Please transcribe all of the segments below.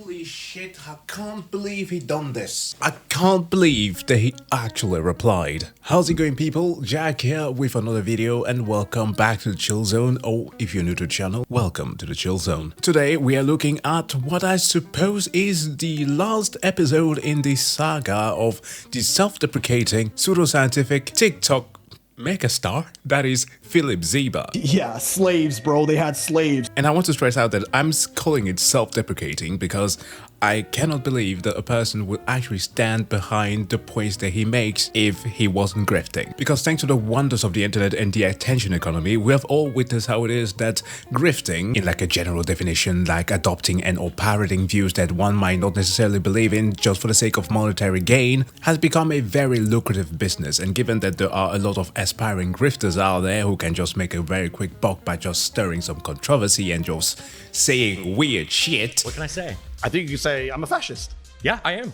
Holy shit, I can't believe he done this. I can't believe that he actually replied. How's it going, people? Jack here with another video and welcome back to the Chill Zone, or if you're new to the channel, welcome to the Chill Zone. Today we are looking at what I suppose is the last episode in the saga of the self-deprecating, pseudoscientific TikTok megastar, that is Filip Zieba. Yeah, slaves, bro. They had slaves. And I want to stress out that I'm calling it self-deprecating because I cannot believe that a person would actually stand behind the points that he makes if he wasn't grifting. Because thanks to the wonders of the internet and the attention economy, we have all witnessed how it is that grifting, in like a general definition, like adopting and or parroting views that one might not necessarily believe in just for the sake of monetary gain, has become a very lucrative business. And given that there are a lot of aspiring grifters out there who can just make a very quick buck by just stirring some controversy and just saying weird shit. What can I say? I think you could say I'm a fascist. Yeah, I am.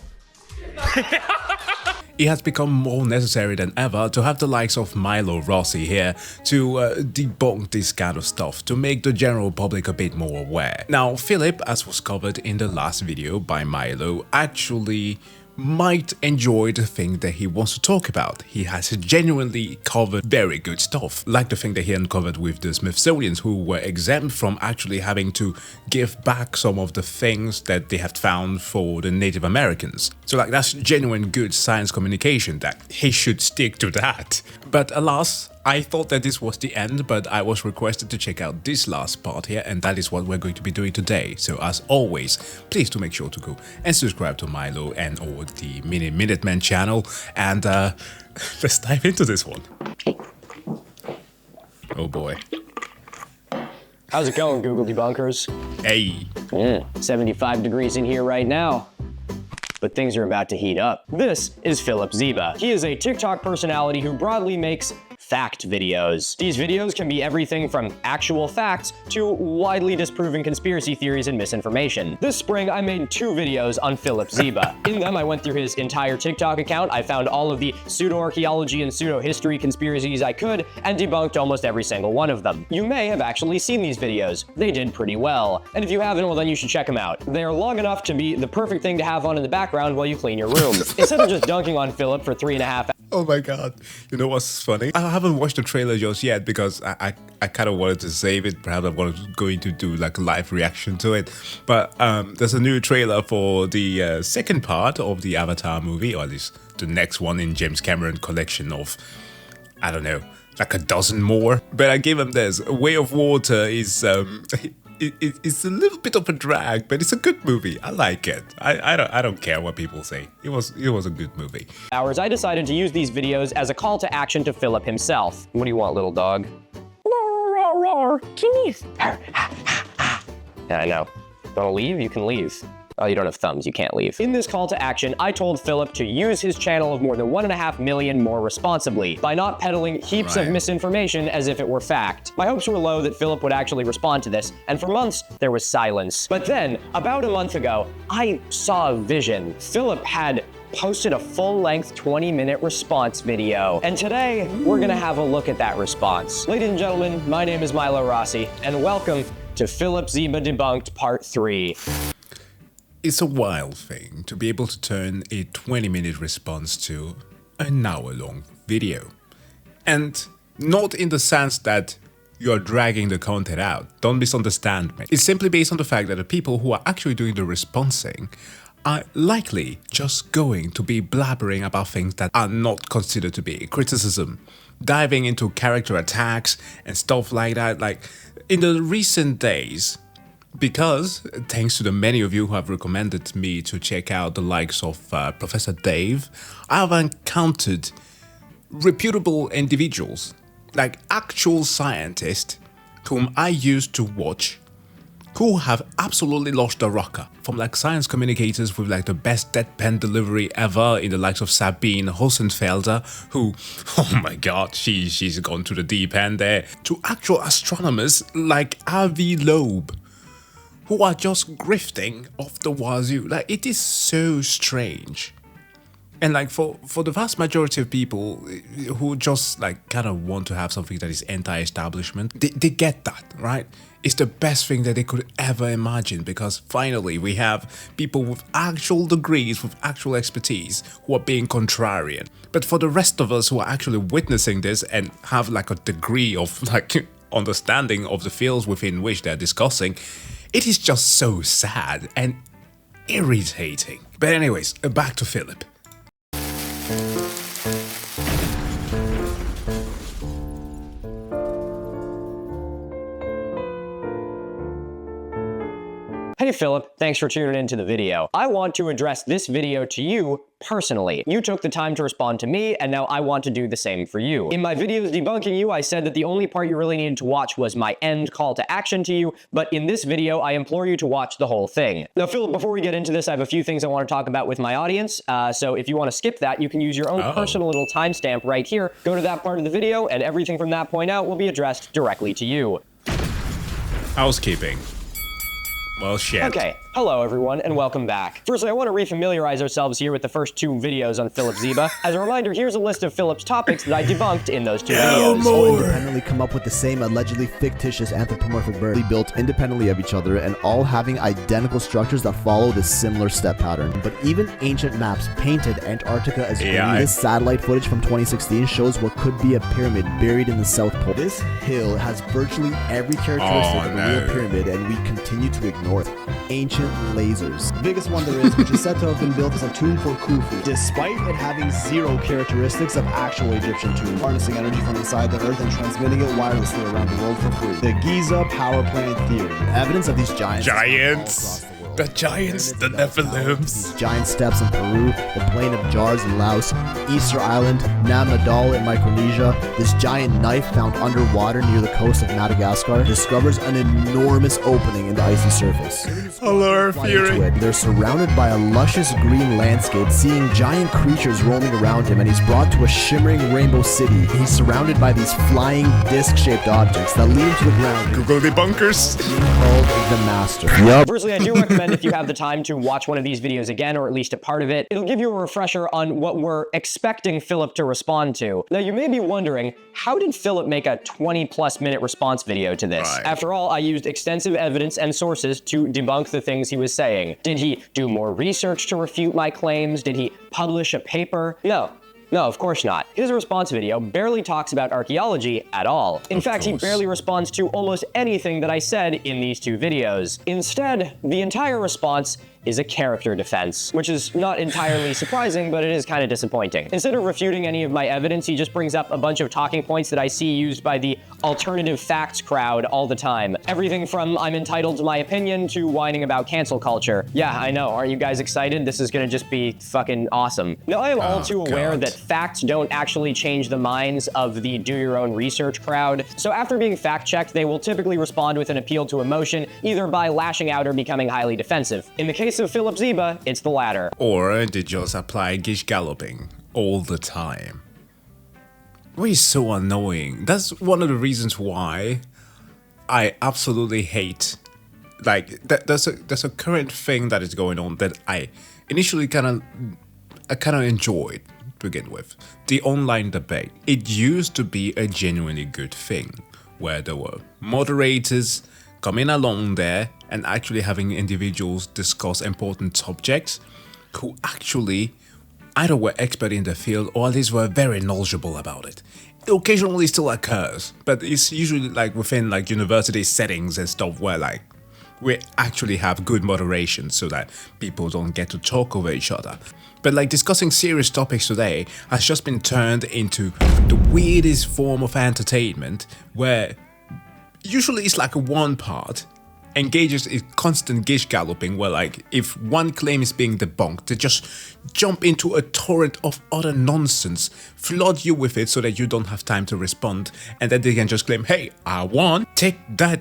It has become more necessary than ever to have the likes of Milo Rossi here to debunk this kind of stuff, to make the general public a bit more aware. Now, Filip, as was covered in the last video by Milo, actually might enjoy the thing that he wants to talk about. He has genuinely covered very good stuff, like the thing that he uncovered with the Smithsonians, who were exempt from actually having to give back some of the things that they had found for the Native Americans. So like, that's genuine good science communication, that he should stick to that. But alas, I thought that this was the end, but I was requested to check out this last part here, and that is what we're going to be doing today. So as always, please do make sure to go and subscribe to Milo and or the Minuteman channel, and let's dive into this one. Oh boy. How's it going, Google debunkers? Hey. 75 degrees in here right now. But things are about to heat up. This is Filip Zieba. He is a TikTok personality who broadly makes fact videos. These videos can be everything from actual facts to widely disproven conspiracy theories and misinformation. This spring, I made 2 videos on Filip Zieba. In them, I went through his entire TikTok account. I found all of the pseudo-archaeology and pseudo-history conspiracies I could and debunked almost every single one of them. You may have actually seen these videos. They did pretty well. And if you haven't, well, then you should check them out. They're long enough to be the perfect thing to have on in the background while you clean your room. Instead of just dunking on Filip for 3.5 hours. Oh my god. You know what's funny? I haven't watched the trailer just yet because I kind of wanted to save it. Perhaps I'm going to do like a live reaction to it. But there's a new trailer for the second part of the Avatar movie, or at least the next one in James Cameron collection of, I don't know, like a dozen more. But I give him this. Way of Water is it's a little bit of a drag, but it's a good movie. I like it. I don't care what people say. It was a good movie. I decided to use these videos as a call to action to Filip himself. What do you want, little dog? Yeah, I know. Want to leave? You can leave. Oh, you don't have thumbs, you can't leave. In this call to action, I told Filip to use his channel of more than 1.5 million more responsibly, by not peddling heaps of misinformation as if it were fact. My hopes were low that Filip would actually respond to this, and for months, there was silence. But then, about a month ago, I saw a vision. Filip had posted a full-length 20-minute response video. And today, we're gonna have a look at that response. Ladies and gentlemen, my name is Milo Rossi, and welcome to Filip Zieba Debunked Part 3. It's a wild thing to be able to turn a 20-minute response to an hour-long video. And not in the sense that you're dragging the content out. Don't misunderstand me. It's simply based on the fact that the people who are actually doing the responsing are likely just going to be blabbering about things that are not considered to be criticism, diving into character attacks and stuff like that. Like in the recent days, because thanks to the many of you who have recommended me to check out the likes of Professor Dave, I have encountered reputable individuals, like actual scientists, whom I used to watch, who have absolutely lost the rocker. From like science communicators with like the best deadpan delivery ever in the likes of Sabine Hossenfelder, who, oh my god, she's gone to the deep end there, to actual astronomers like Avi Loeb, who are just grifting off the wazoo. Like, it is so strange And like for the vast majority of people who just like kind of want to have something that is anti-establishment, they get that, right? It's the best thing that they could ever imagine, because finally we have people with actual degrees, with actual expertise, who are being contrarian. But for the rest of us who are actually witnessing this and have like a degree of like understanding of the fields within which they're discussing, it is just so sad and irritating. But anyways, back to Filip. Hey Philip, thanks for tuning into the video. I want to address this video to you personally. You took the time to respond to me, and now I want to do the same for you. In my videos debunking you, I said that the only part you really needed to watch was my end call to action to you, but in this video, I implore you to watch the whole thing. Now Philip, before we get into this, I have a few things I want to talk about with my audience, so if you want to skip that, you can use your own personal little timestamp right here, go to that part of the video, and everything from that point out will be addressed directly to you. Housekeeping. Well, shit. Okay, hello everyone, and welcome back. Firstly, I want to refamiliarize ourselves here with the first two videos on Filip Zieba. As a reminder, here's a list of Filip's topics that I debunked in those two videos. All independently come up with the same allegedly fictitious anthropomorphic bird, built independently of each other, and all having identical structures that follow this similar step pattern. But even ancient maps painted Antarctica as green. This satellite footage from 2016 shows what could be a pyramid buried in the South Pole. This hill has virtually every characteristic of a real pyramid, and we continue to ignore it. Ancient lasers. The biggest one there is, which is said to have been built as a tomb for Khufu, despite it having zero characteristics of actual Egyptian tombs, harnessing energy from inside the earth and transmitting it wirelessly around the world for free. The Giza power plant theory. Evidence of these giants. The giants, the Nephilims. These giant steps in Peru, the plain of Jars in Laos, Easter Island, Nam Nadal in Micronesia. This giant knife found underwater near the coast of Madagascar discovers an enormous opening in the icy surface. Hello, Fury. They're surrounded by a luscious green landscape, seeing giant creatures roaming around him, and he's brought to a shimmering rainbow city. He's surrounded by these flying disc-shaped objects that lead him to the ground. Google debunkers. Called the Master. Firstly, I do recommend if you have the time to watch one of these videos again, or at least a part of it. It'll give you a refresher on what we're expecting Filip to respond to. Now, you may be wondering, how did Filip make a 20+ minute response video to this? Right. After all, I used extensive evidence and sources to debunk the things he was saying. Did he do more research to refute my claims? Did he publish a paper? No, of course not. His response video barely talks about archaeology at all. In fact, he barely responds to almost anything that I said in these two videos. Instead, the entire response is a character defense, which is not entirely surprising, but it is kind of disappointing. Instead of refuting any of my evidence, he just brings up a bunch of talking points that I see used by the alternative facts crowd all the time. Everything from I'm entitled to my opinion to whining about cancel culture. Yeah, I know, aren't you guys excited? This is gonna just be fucking awesome. Now, I am all too aware that facts don't actually change the minds of the do-your-own-research crowd, so after being fact-checked, they will typically respond with an appeal to emotion, either by lashing out or becoming highly defensive. In the case of Filip Zieba, it's the latter. Or they just apply gish galloping all the time. Which is so annoying. That's one of the reasons why I absolutely hate, like, there's a current thing that is going on that I initially kind of enjoyed to begin with. The online debate. It used to be a genuinely good thing, where there were moderators coming along there and actually having individuals discuss important subjects who actually either were expert in the field or at least were very knowledgeable about it. It occasionally still occurs, but it's usually like within like university settings and stuff where like we actually have good moderation so that people don't get to talk over each other. But like discussing serious topics today has just been turned into the weirdest form of entertainment where usually it's like a one part engages in constant gish galloping where like if one claim is being debunked, they just jump into a torrent of other nonsense, flood you with it so that you don't have time to respond, and then they can just claim, hey, I won, take that,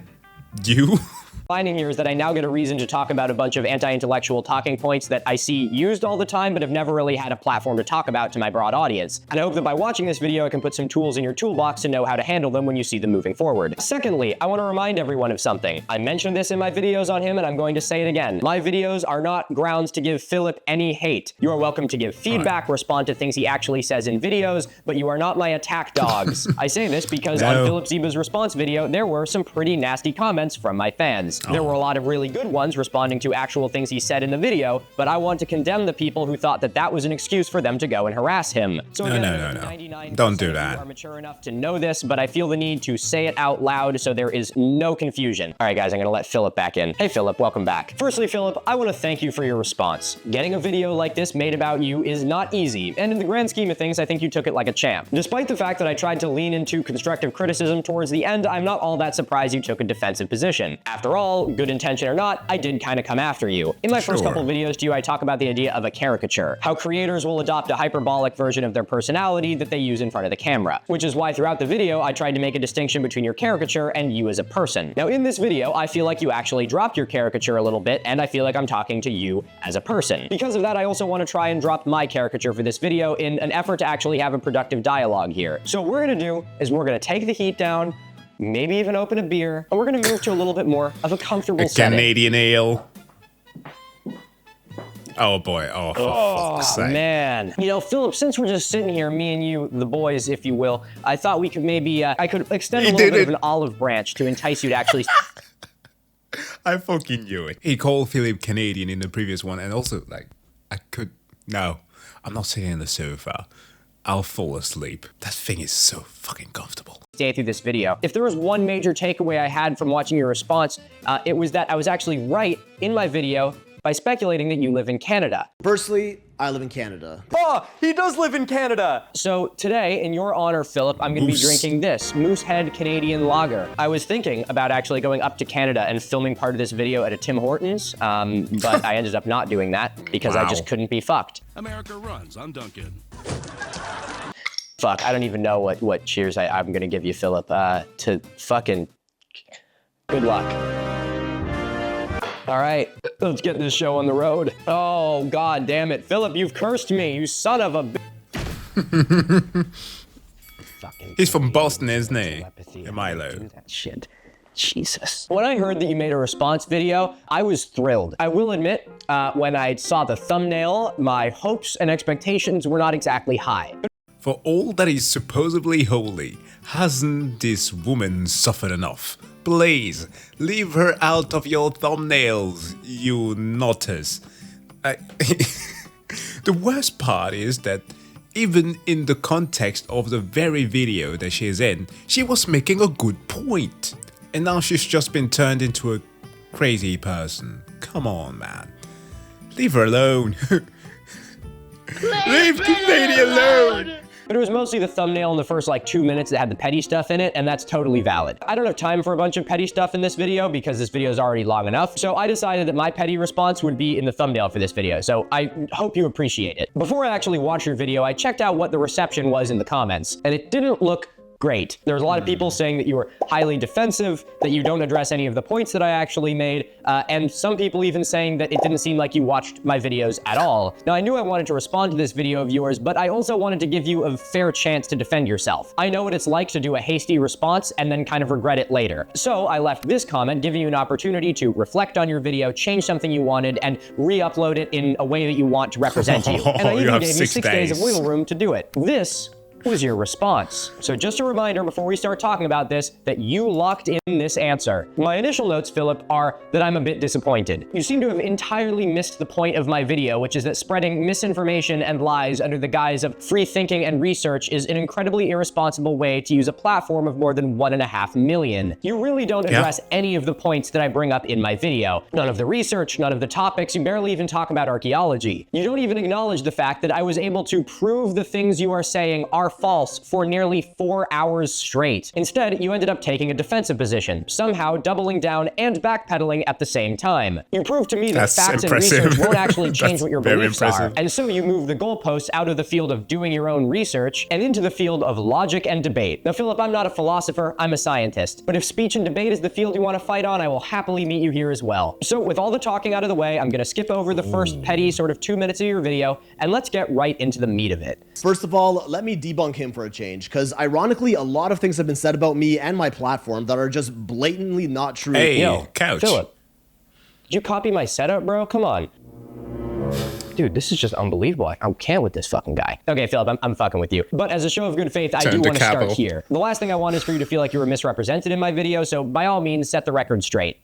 you. Finding here is that I now get a reason to talk about a bunch of anti-intellectual talking points that I see used all the time, but have never really had a platform to talk about to my broad audience. And I hope that by watching this video, I can put some tools in your toolbox to know how to handle them when you see them moving forward. Secondly, I want to remind everyone of something. I mentioned this in my videos on him, and I'm going to say it again. My videos are not grounds to give Filip any hate. You are welcome to give feedback, respond to things he actually says in videos, but you are not my attack dogs. I say this because on Filip Zeiba's response video, there were some pretty nasty comments from my fans. There were a lot of really good ones responding to actual things he said in the video, but I want to condemn the people who thought that that was an excuse for them to go and harass him. So again, no. Don't do that. You are mature enough to know this, but I feel the need to say it out loud so there is no confusion. All right, guys, I'm gonna let Filip back in. Hey, Filip, welcome back. Firstly, Filip, I want to thank you for your response. Getting a video like this made about you is not easy, and in the grand scheme of things, I think you took it like a champ. Despite the fact that I tried to lean into constructive criticism towards the end, I'm not all that surprised you took a defensive position. After all, good intention or not, I did kind of come after you. In my first couple videos to you, I talk about the idea of a caricature, how creators will adopt a hyperbolic version of their personality that they use in front of the camera, which is why throughout the video, I tried to make a distinction between your caricature and you as a person. Now, in this video, I feel like you actually dropped your caricature a little bit, and I feel like I'm talking to you as a person. Because of that, I also want to try and drop my caricature for this video in an effort to actually have a productive dialogue here. So what we're gonna do is we're gonna take the heat down, maybe even open a beer, and we're gonna move to a little bit more of a comfortable setting. Canadian ale. Oh boy, oh for fuck's sake. Man. You know, Filip, since we're just sitting here, me and you, the boys, if you will, I thought we could maybe, I could extend a little bit of an olive branch to entice you to actually... I fucking knew it. He called Filip Canadian in the previous one, and also, like, no, I'm not sitting on the sofa. I'll fall asleep. That thing is so fucking comfortable. Stay through this video. If there was one major takeaway I had from watching your response, it was that I was actually right in my video by speculating that you live in Canada. Personally, I live in Canada. Oh, he does live in Canada! So today, in your honor, Filip, I'm gonna be drinking this Moosehead Canadian Lager. I was thinking about actually going up to Canada and filming part of this video at a Tim Hortons, but I ended up not doing that because I just couldn't be fucked. America runs on Duncan. Fuck, I don't even know what cheers I'm gonna give you, Filip, to fucking good luck. All right, let's get this show on the road. Oh, god damn it. Filip, you've cursed me, you son of a Fucking He's from Boston, isn't he? Milo. That shit. Jesus. When I heard that you made a response video, I was thrilled. I will admit, when I saw the thumbnail, my hopes and expectations were not exactly high. For all that is supposedly holy, hasn't this woman suffered enough? Please, leave her out of your thumbnails, you nutters. The worst part is that even in the context of the very video that she is in, she was making a good point. And now she's just been turned into a crazy person. Come on, man. Leave her alone. Leave the lady alone! But it was mostly the thumbnail in the first like 2 minutes that had the petty stuff in it, and that's totally valid. I don't have time for a bunch of petty stuff in this video because this video is already long enough, so I decided that my petty response would be in the thumbnail for this video, so I hope you appreciate it. Before I actually watched your video, I checked out what the reception was in the comments, and it didn't look great. There's a lot of people saying that you were highly defensive, that you don't address any of the points that I actually made, and some people even saying that it didn't seem like you watched my videos at all. Now, I knew I wanted to respond to this video of yours, but I also wanted to give you a fair chance to defend yourself. I know what it's like to do a hasty response and then kind of regret it later. So I left this comment giving you an opportunity to reflect on your video, change something you wanted, and re-upload it in a way that you want to represent you. And I even gave you 6 days of wiggle room to do it. This was your response. So just a reminder before we start talking about this, that you locked in this answer. My initial notes, Filip, are that I'm a bit disappointed. You seem to have entirely missed the point of my video, which is that spreading misinformation and lies under the guise of free thinking and research is an incredibly irresponsible way to use a platform of more than 1.5 million. You really don't address any of the points that I bring up in my video. None of the research, none of the topics, you barely even talk about archaeology. You don't even acknowledge the fact that I was able to prove the things you are saying are false for nearly 4 hours straight. Instead, you ended up taking a defensive position, somehow doubling down and backpedaling at the same time. You proved to me that facts and research won't actually change what your beliefs are, and so you move the goalposts out of the field of doing your own research and into the field of logic and debate. Now, Philip, I'm not a philosopher, I'm a scientist, but if speech and debate is the field you want to fight on, I will happily meet you here as well. So with all the talking out of the way, I'm gonna skip over the first petty sort of 2 minutes of your video, and let's get right into the meat of it. First of all, let me debunk him for a change, because ironically, a lot of things have been said about me and my platform that are just blatantly not true. Hey, Yo, couch. Philip, did you copy my setup, bro? Come on. Dude, this is just unbelievable. I can't with this fucking guy. Okay, Philip, I'm fucking with you. But as a show of good faith, I do want to start here. The last thing I want is for you to feel like you were misrepresented in my video, so by all means, set the record straight.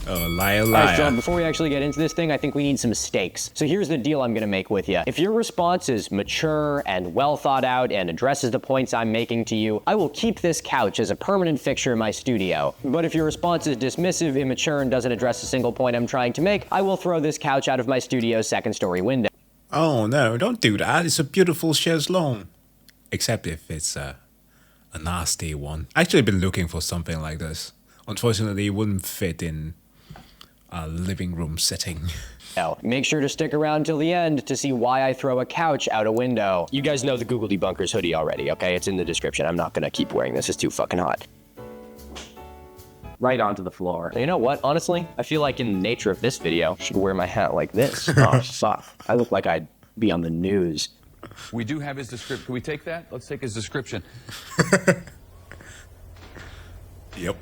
Oh, liar, liar. All right, Philip, before we actually get into this thing, I think we need some stakes. So here's the deal I'm gonna make with you. If your response is mature and well thought out and addresses the points I'm making to you, I will keep this couch as a permanent fixture in my studio. But if your response is dismissive, immature, and doesn't address a single point I'm trying to make, I will throw this couch out of my studio's second-story window. Oh, no, don't do that. It's a beautiful chaise longue. Except if it's a nasty one. I've actually been looking for something like this. Unfortunately, it wouldn't fit in a living room setting. Now, make sure to stick around till the end to see why I throw a couch out a window. You guys know the Google Debunkers hoodie already, okay? It's in the description. I'm not gonna keep wearing this. It's too fucking hot. Right onto the floor. You know what? Honestly, I feel like in the nature of this video, I should wear my hat like this. Oh, fuck. I look like I'd be on the news. We do have his description. Can we take that? Let's take his description. Yep.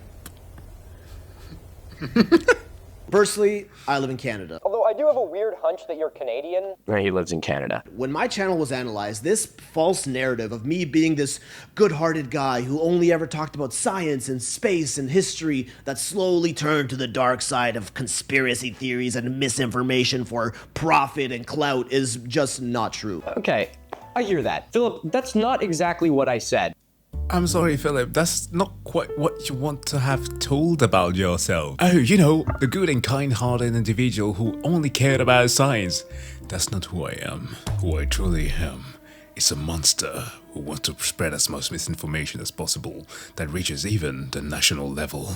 Personally, I live in Canada. Although I do have a weird hunch that you're Canadian. He lives in Canada. When my channel was analyzed, this false narrative of me being this good-hearted guy who only ever talked about science and space and history that slowly turned to the dark side of conspiracy theories and misinformation for profit and clout is just not true. Okay, I hear that. Philip, that's not exactly what I said. I'm sorry, Philip, that's not quite what you want to have told about yourself. Oh, you know, the good and kind-hearted individual who only cared about science. That's not who I am. Who I truly am is a monster who wants to spread as much misinformation as possible that reaches even the national level.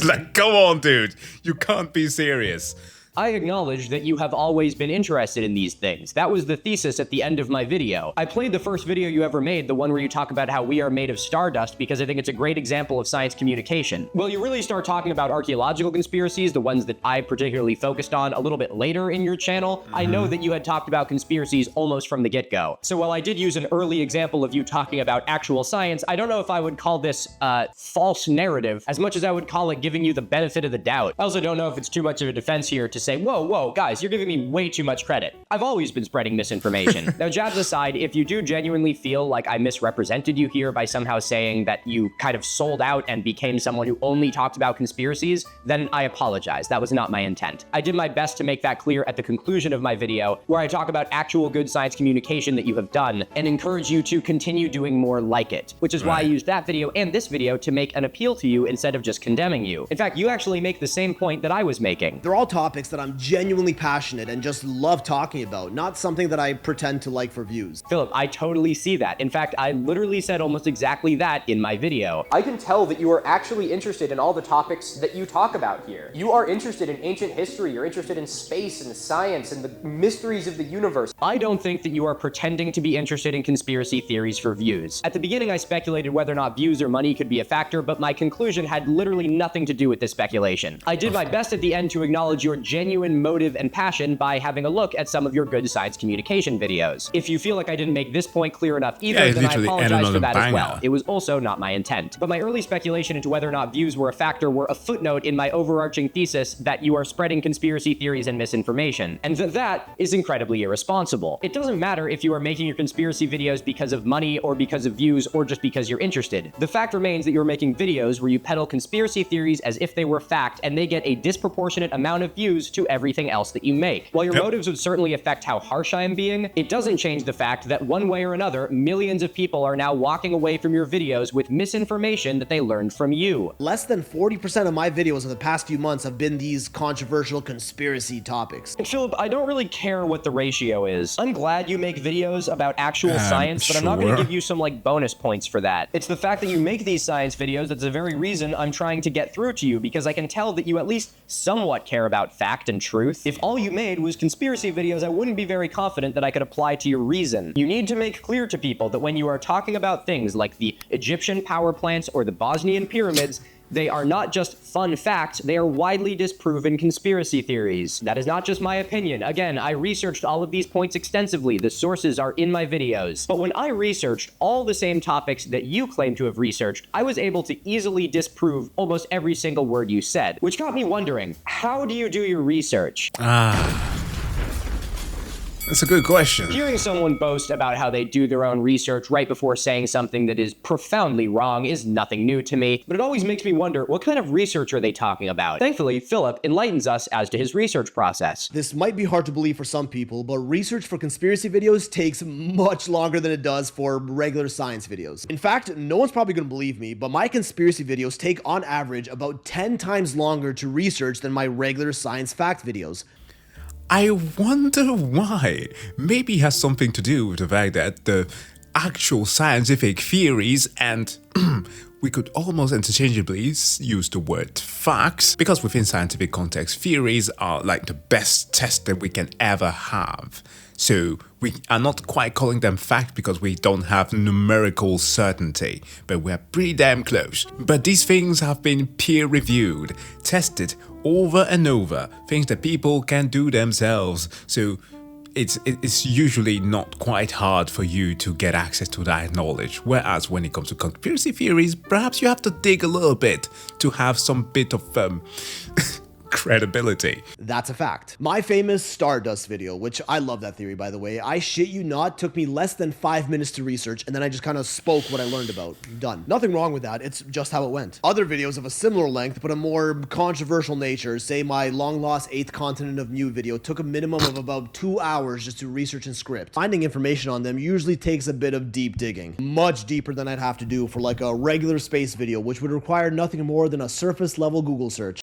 Like, come on, dude. You can't be serious. I acknowledge that you have always been interested in these things. That was the thesis at the end of my video. I played the first video you ever made, the one where you talk about how we are made of stardust, because I think it's a great example of science communication. Well, you really start talking about archaeological conspiracies, the ones that I particularly focused on a little bit later in your channel. I know that you had talked about conspiracies almost from the get-go. So while I did use an early example of you talking about actual science, I don't know if I would call this false narrative as much as I would call it giving you the benefit of the doubt. I also don't know if it's too much of a defense here to say, whoa, guys, you're giving me way too much credit. I've always been spreading misinformation. Now, jabs aside, if you do genuinely feel like I misrepresented you here by somehow saying that you kind of sold out and became someone who only talked about conspiracies, then I apologize. That was not my intent. I did my best to make that clear at the conclusion of my video, where I talk about actual good science communication that you have done and encourage you to continue doing more like it, which is why I used that video and this video to make an appeal to you instead of just condemning you. In fact, you actually make the same point that I was making. They're all topics that I'm genuinely passionate and just love talking about, not something that I pretend to like for views. Philip, I totally see that. In fact, I literally said almost exactly that in my video. I can tell that you are actually interested in all the topics that you talk about here. You are interested in ancient history, you're interested in space and science and the mysteries of the universe. I don't think that you are pretending to be interested in conspiracy theories for views. At the beginning, I speculated whether or not views or money could be a factor, but my conclusion had literally nothing to do with this speculation. I did my best at the end to acknowledge your genuine motive and passion by having a look at some of your good science communication videos. If you feel like I didn't make this point clear enough either, then I apologize for that as well. It was also not my intent. But my early speculation into whether or not views were a factor were a footnote in my overarching thesis that you are spreading conspiracy theories and misinformation, and that is incredibly irresponsible. It doesn't matter if you are making your conspiracy videos because of money or because of views or just because you're interested. The fact remains that you're making videos where you peddle conspiracy theories as if they were fact, and they get a disproportionate amount of views to everything else that you make. While your motives would certainly affect how harsh I am being, it doesn't change the fact that one way or another, millions of people are now walking away from your videos with misinformation that they learned from you. Less than 40% of my videos in the past few months have been these controversial conspiracy topics. Philip, I don't really care what the ratio is. I'm glad you make videos about actual science, but I'm not going to give you some like bonus points for that. It's the fact that you make these science videos that's the very reason I'm trying to get through to you, because I can tell that you at least somewhat care about fact and truth. If all you made was conspiracy videos, I wouldn't be very confident that I could apply to your reason. You need to make clear to people that when you are talking about things like the Egyptian power plants or the Bosnian pyramids, they are not just fun facts, they are widely disproven conspiracy theories. That is not just my opinion. Again, I researched all of these points extensively. The sources are in my videos. But when I researched all the same topics that you claim to have researched, I was able to easily disprove almost every single word you said, which got me wondering, how do you do your research? That's a good question. Hearing someone boast about how they do their own research right before saying something that is profoundly wrong is nothing new to me, but it always makes me wonder, what kind of research are they talking about? Thankfully, Philip enlightens us as to his research process. This might be hard to believe for some people, but research for conspiracy videos takes much longer than it does for regular science videos. In fact, no one's probably going to believe me, but my conspiracy videos take on average about 10 times longer to research than my regular science fact videos. I wonder why. Maybe it has something to do with the fact that the actual scientific theories, and we could almost interchangeably use the word facts, because within scientific context, theories are like the best test that we can ever have. So we are not quite calling them fact because we don't have numerical certainty, but we're pretty damn close. But these things have been peer-reviewed, tested over and over, things that people can do themselves. So it's usually not quite hard for you to get access to that knowledge. Whereas when it comes to conspiracy theories, perhaps you have to dig a little bit to have some bit of credibility. That's a fact. My famous Stardust video, which I love that theory, by the way, I shit you not, took me less than 5 minutes to research, and then I just kind of spoke what I learned about. Done. Nothing wrong with that, it's just how it went. Other videos of a similar length, but a more controversial nature, say my long-lost 8th continent of Mew video, took a minimum of about 2 hours just to research and script. Finding information on them usually takes a bit of deep digging. Much deeper than I'd have to do for like a regular space video, which would require nothing more than a surface-level Google search.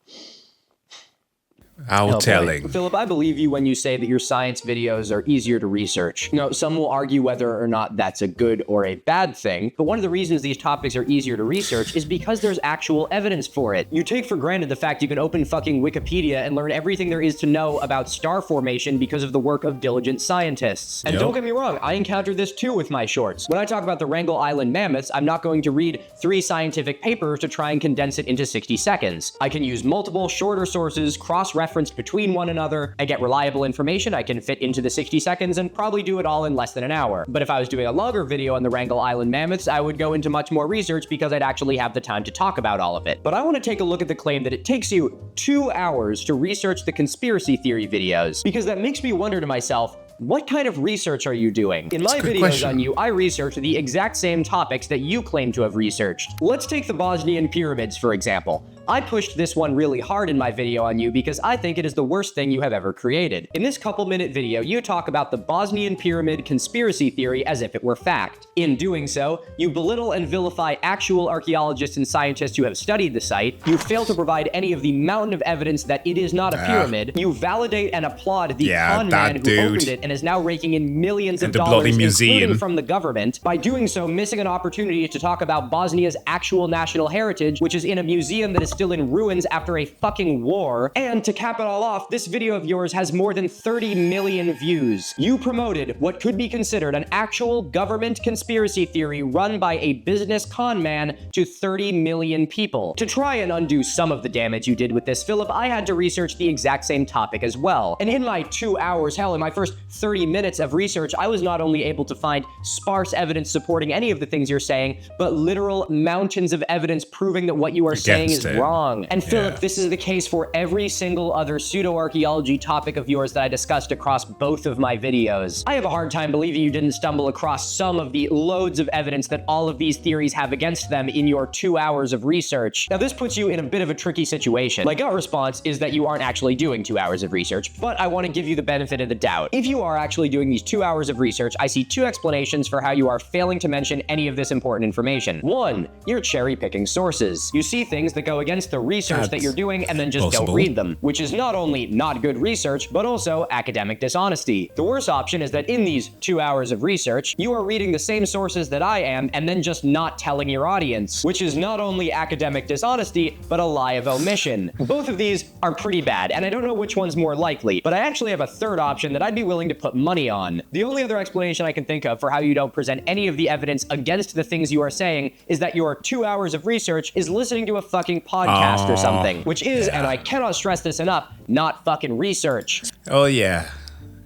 How telling. Philip, I believe you when you say that your science videos are easier to research. You know, some will argue whether or not that's a good or a bad thing, but one of the reasons these topics are easier to research is because there's actual evidence for it. You take for granted the fact you can open fucking Wikipedia and learn everything there is to know about star formation because of the work of diligent scientists. And don't get me wrong, I encountered this too with my shorts. When I talk about the Wrangell Island mammoths, I'm not going to read 3 scientific papers to try and condense it into 60 seconds. I can use multiple shorter sources, cross-referenced between one another. I get reliable information I can fit into the 60 seconds and probably do it all in less than an hour. But if I was doing a longer video on the Wrangell Island mammoths, I would go into much more research because I'd actually have the time to talk about all of it. But I want to take a look at the claim that it takes you 2 hours to research the conspiracy theory videos, because that makes me wonder to myself, what kind of research are you doing? In my videos on you, I research the exact same topics that you claim to have researched. Let's take the Bosnian pyramids, for example. I pushed this one really hard in my video on you because I think it is the worst thing you have ever created. In this couple-minute video, you talk about the Bosnian pyramid conspiracy theory as if it were fact. In doing so, you belittle and vilify actual archaeologists and scientists who have studied the site. You fail to provide any of the mountain of evidence that it is not a pyramid. You validate and applaud the con man who opened it and is now raking in millions of dollars, including from the government. By doing so, missing an opportunity to talk about Bosnia's actual national heritage, which is in a museum that is still in ruins after a fucking war. And to cap it all off, this video of yours has more than 30 million views. You promoted what could be considered an actual government conspiracy theory run by a business con man to 30 million people. To try and undo some of the damage you did with this, Philip, I had to research the exact same topic as well. And in my 2 hours, hell, in my first 30 minutes of research, I was not only able to find sparse evidence supporting any of the things you're saying, but literal mountains of evidence proving that what you are saying is wrong. And Philip, Yeah. this is the case for every single other pseudo-archaeology topic of yours that I discussed across both of my videos. I have a hard time believing you didn't stumble across some of the loads of evidence that all of these theories have against them in your 2 hours of research. Now, this puts you in a bit of a tricky situation. My gut response is that you aren't actually doing 2 hours of research, but I want to give you the benefit of the doubt. If you are actually doing these 2 hours of research, I see two explanations for how you are failing to mention any of this important information. One, you're cherry-picking sources. You see things that go against the research that you're doing and then just don't read them, which is not only not good research, but also academic dishonesty. The worst option is that in these 2 hours of research, you are reading the same sources that I am and then just not telling your audience, which is not only academic dishonesty, but a lie of omission. Both of these are pretty bad, and I don't know which one's more likely, but I actually have a third option that I'd be willing to put money on. The only other explanation I can think of for how you don't present any of the evidence against the things you are saying is that your 2 hours of research is listening to a fucking podcast or something, which is, and I cannot stress this enough, not fucking research. Oh yeah,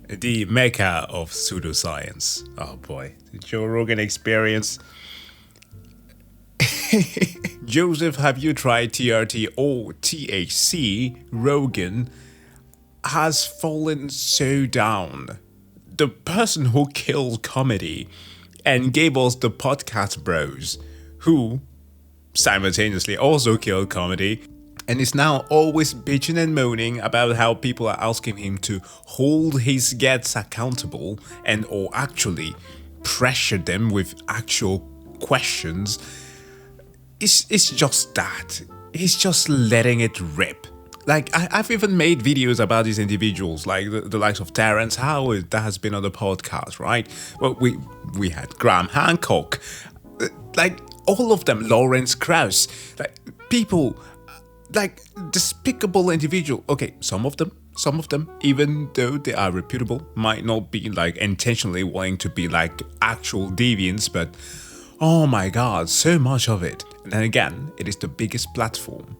the mecca of pseudoscience. Oh boy, the Joe Rogan Experience. Joseph, have you tried TRT or THC? Rogan has fallen so down. The person who killed comedy and gave us the podcast bros, who simultaneously also killed comedy, and is now always bitching and moaning about how people are asking him to hold his guests accountable and or actually pressure them with actual questions. It's just that. He's just letting it rip. Like, I've even made videos about these individuals, like the likes of Terrence Howard, that has been on the podcast, right? Well, we had Graham Hancock, like all of them, Lawrence Krauss, like people, like despicable individual. Okay, some of them, even though they are reputable, might not be like intentionally wanting to be like actual deviants, but oh my god, so much of it. And then again, it is the biggest platform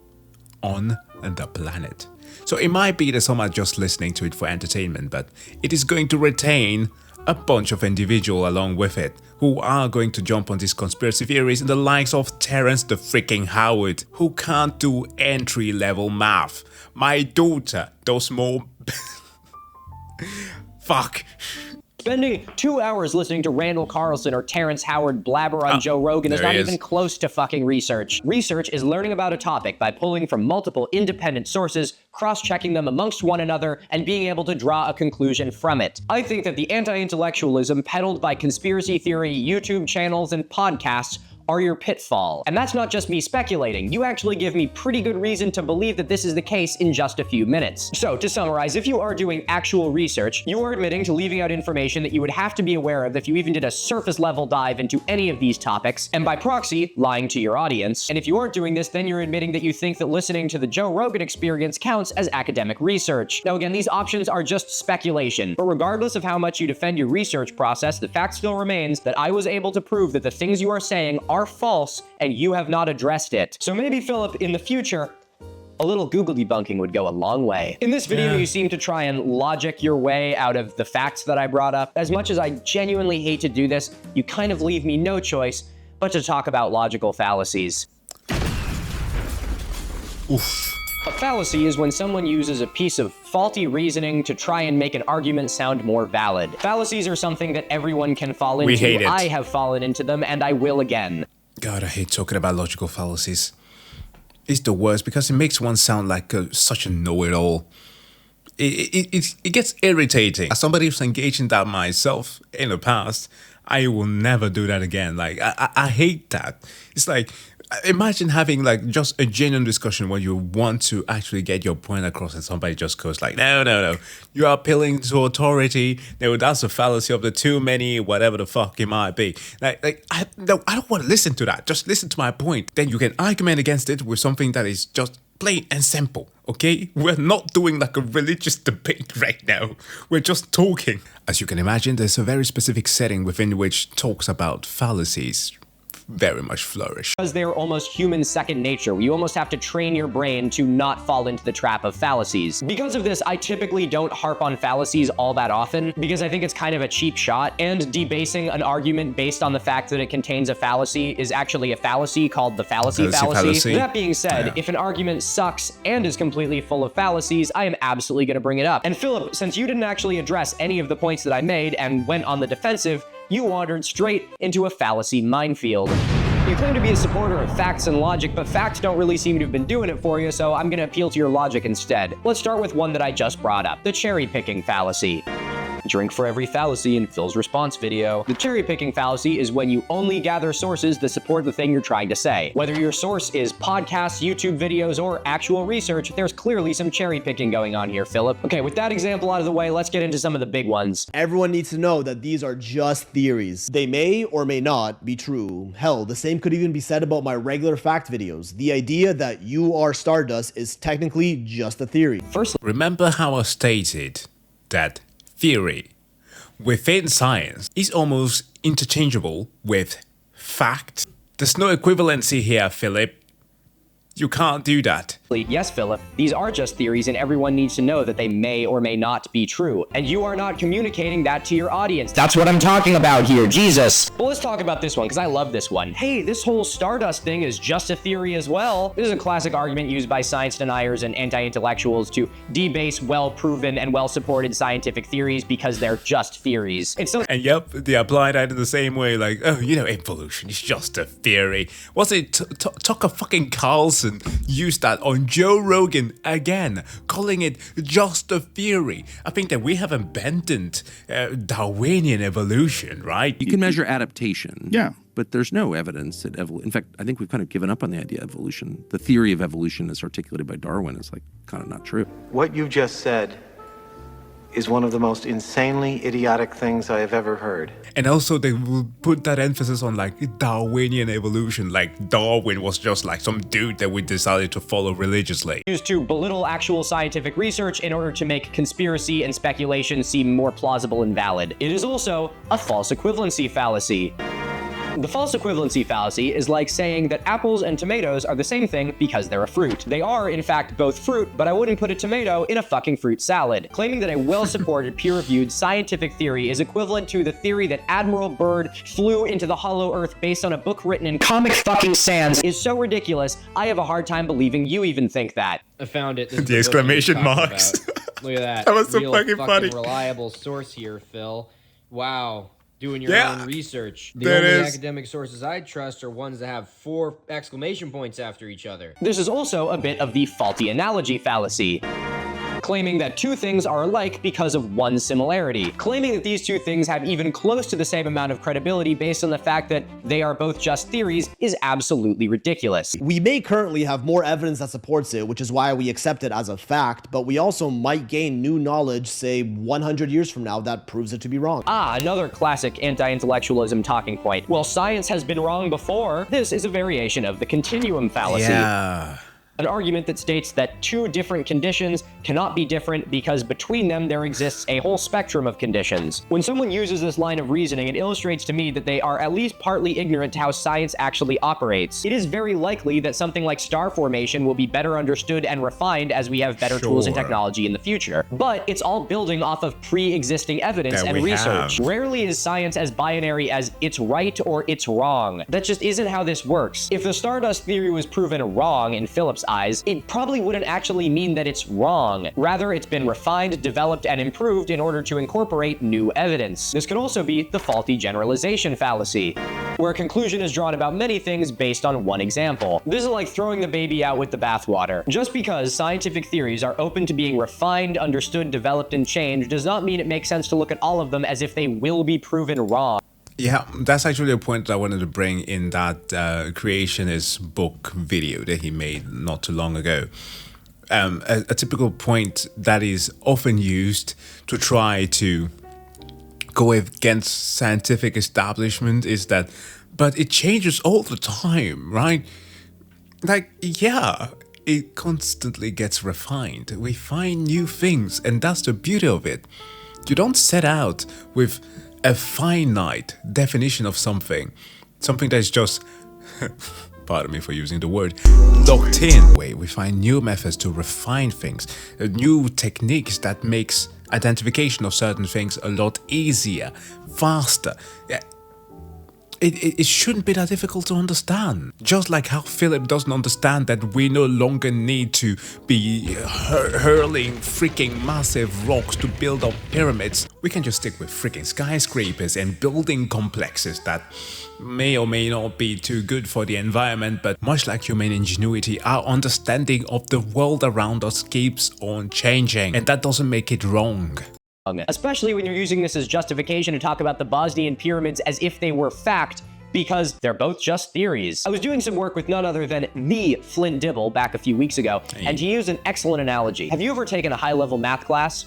on the planet. So it might be that some are just listening to it for entertainment, but it is going to retain a bunch of individuals along with it who are going to jump on these conspiracy theories, in the likes of Terrence the freaking Howard, who can't do entry-level math. My daughter does more... Fuck. Spending 2 hours listening to Randall Carlson or Terrence Howard blabber on Joe Rogan is not even close to fucking research. Research is learning about a topic by pulling from multiple independent sources, cross-checking them amongst one another, and being able to draw a conclusion from it. I think that the anti-intellectualism peddled by conspiracy theory YouTube channels and podcasts are your pitfall. And that's not just me speculating. You actually give me pretty good reason to believe that this is the case in just a few minutes. So, to summarize, if you are doing actual research, you are admitting to leaving out information that you would have to be aware of if you even did a surface level dive into any of these topics, and by proxy, lying to your audience. And if you aren't doing this, then you're admitting that you think that listening to the Joe Rogan Experience counts as academic research. Now again, these options are just speculation, but regardless of how much you defend your research process, the fact still remains that I was able to prove that the things you are saying are false, and you have not addressed it. So maybe, Philip, in the future, a little Google debunking would go a long way. In this video, you seem to try and logic your way out of the facts that I brought up. As much as I genuinely hate to do this, you kind of leave me no choice but to talk about logical fallacies. Oof. A fallacy is when someone uses a piece of faulty reasoning to try and make an argument sound more valid. Fallacies are something that everyone can fall into. We hate it. I have fallen into them, and I will again. God, I hate talking about logical fallacies. It's the worst because it makes one sound like such a know-it-all. It gets irritating. As somebody who's engaged in that myself in the past, I will never do that again. Like, I hate that. It's like, imagine having like just a genuine discussion where you want to actually get your point across and somebody just goes like, no, you are appealing to authority. No, that's a fallacy of the too many, whatever the fuck it might be. I don't want to listen to that. Just listen to my point. Then you can argument against it with something that is just plain and simple, okay? We're not doing like a religious debate right now. We're just talking. As you can imagine, there's a very specific setting within which talks about fallacies very much flourish. Because they're almost human second nature. You almost have to train your brain to not fall into the trap of fallacies. Because of this, I typically don't harp on fallacies all that often, because I think it's kind of a cheap shot, and debasing an argument based on the fact that it contains a fallacy is actually a fallacy called the fallacy fallacy. That being said, if an argument sucks and is completely full of fallacies, I am absolutely going to bring it up. And Philip, since you didn't actually address any of the points that I made and went on the defensive, you wandered straight into a fallacy minefield. You claim to be a supporter of facts and logic, but facts don't really seem to have been doing it for you, so I'm gonna appeal to your logic instead. Let's start with one that I just brought up, the cherry-picking fallacy. Drink for every fallacy in Phil's response video. The cherry-picking fallacy is when you only gather sources that support the thing you're trying to say. Whether your source is podcasts, YouTube videos, or actual research, there's clearly some cherry-picking going on here, Philip. Okay, with that example out of the way, let's get into some of the big ones. Everyone needs to know that these are just theories. They may or may not be true. Hell, the same could even be said about my regular fact videos. The idea that you are Stardust is technically just a theory. First, remember how I stated that theory within science is almost interchangeable with fact. There's no equivalency here, Philip. You can't do that. yes, Philip, these are just theories and everyone needs to know that they may or may not be true. And you are not communicating that to your audience. That's what I'm talking about here, Jesus. Well, let's talk about this one because I love this one. Hey, this whole Stardust thing is just a theory as well. This is a classic argument used by science deniers and anti-intellectuals to debase well-proven and well-supported scientific theories because they're just theories. And yep, they apply that in the same way, like, oh, you know, evolution is just a theory. Was it Tucker fucking Carlson used that on Joe Rogan again, calling it just a theory? I think that we have abandoned Darwinian evolution, right? You can measure adaptation. Yeah. But there's no evidence that in fact, I think we've kind of given up on the idea of evolution. The theory of evolution as articulated by Darwin is like kind of not true. What you've just said is one of the most insanely idiotic things I have ever heard. And also they will put that emphasis on like Darwinian evolution, like Darwin was just like some dude that we decided to follow religiously. Used to belittle actual scientific research in order to make conspiracy and speculation seem more plausible and valid. It is also a false equivalency fallacy. The false equivalency fallacy is like saying that apples and tomatoes are the same thing because they're a fruit. They are, in fact, both fruit, but I wouldn't put a tomato in a fucking fruit salad. Claiming that a well-supported, peer-reviewed scientific theory is equivalent to the theory that Admiral Byrd flew into the hollow earth based on a book written in Comic fucking Sans is so ridiculous, I have a hard time believing you even think that. I found it. The exclamation marks. Look at that. That was so real fucking funny. Reliable source here, Phil. Wow. Doing your Yeah, own research. The that only is. academic sources I trust are ones that have 4 exclamation points after each other. This is also a bit of the faulty analogy fallacy. Claiming that two things are alike because of one similarity. Claiming that these two things have even close to the same amount of credibility based on the fact that they are both just theories is absolutely ridiculous. We may currently have more evidence that supports it, which is why we accept it as a fact, but we also might gain new knowledge, say 100 years from now, that proves it to be wrong. Another classic anti-intellectualism talking point. Well, science has been wrong before. This is a variation of the continuum fallacy. Yeah. An argument that states that two different conditions cannot be different because between them there exists a whole spectrum of conditions. When someone uses this line of reasoning, it illustrates to me that they are at least partly ignorant to how science actually operates. It is very likely that something like star formation will be better understood and refined as we have better tools and technology in the future. But it's all building off of pre-existing evidence and research. Rarely is science as binary as it's right or it's wrong. That just isn't how this works. If the Stardust theory was proven wrong in Philip's eyes, it probably wouldn't actually mean that it's wrong. Rather, it's been refined, developed, and improved in order to incorporate new evidence. This could also be the faulty generalization fallacy, where a conclusion is drawn about many things based on one example. This is like throwing the baby out with the bathwater. Just because scientific theories are open to being refined, understood, developed, and changed does not mean it makes sense to look at all of them as if they will be proven wrong. Yeah, that's actually a point that I wanted to bring in that creationist book video that he made not too long ago. A typical point that is often used to try to go against scientific establishment is that, but it changes all the time, right? Like, yeah, it constantly gets refined. We find new things, and that's the beauty of it. You don't set out with a finite definition of something Something that's just, pardon me for using the word, locked in. We find new methods to refine things, new techniques that makes identification of certain things a lot easier, faster. It shouldn't be that difficult to understand. Just like how Filip doesn't understand that we no longer need to be hurling freaking massive rocks to build up pyramids. We can just stick with freaking skyscrapers and building complexes that may or may not be too good for the environment, but much like human ingenuity, our understanding of the world around us keeps on changing, and that doesn't make it wrong. Especially when you're using this as justification to talk about the Bosnian pyramids as if they were fact, because they're both just theories. I was doing some work with none other than the Flint Dibble back a few weeks ago, and he used an excellent analogy. Have you ever taken a high-level math class?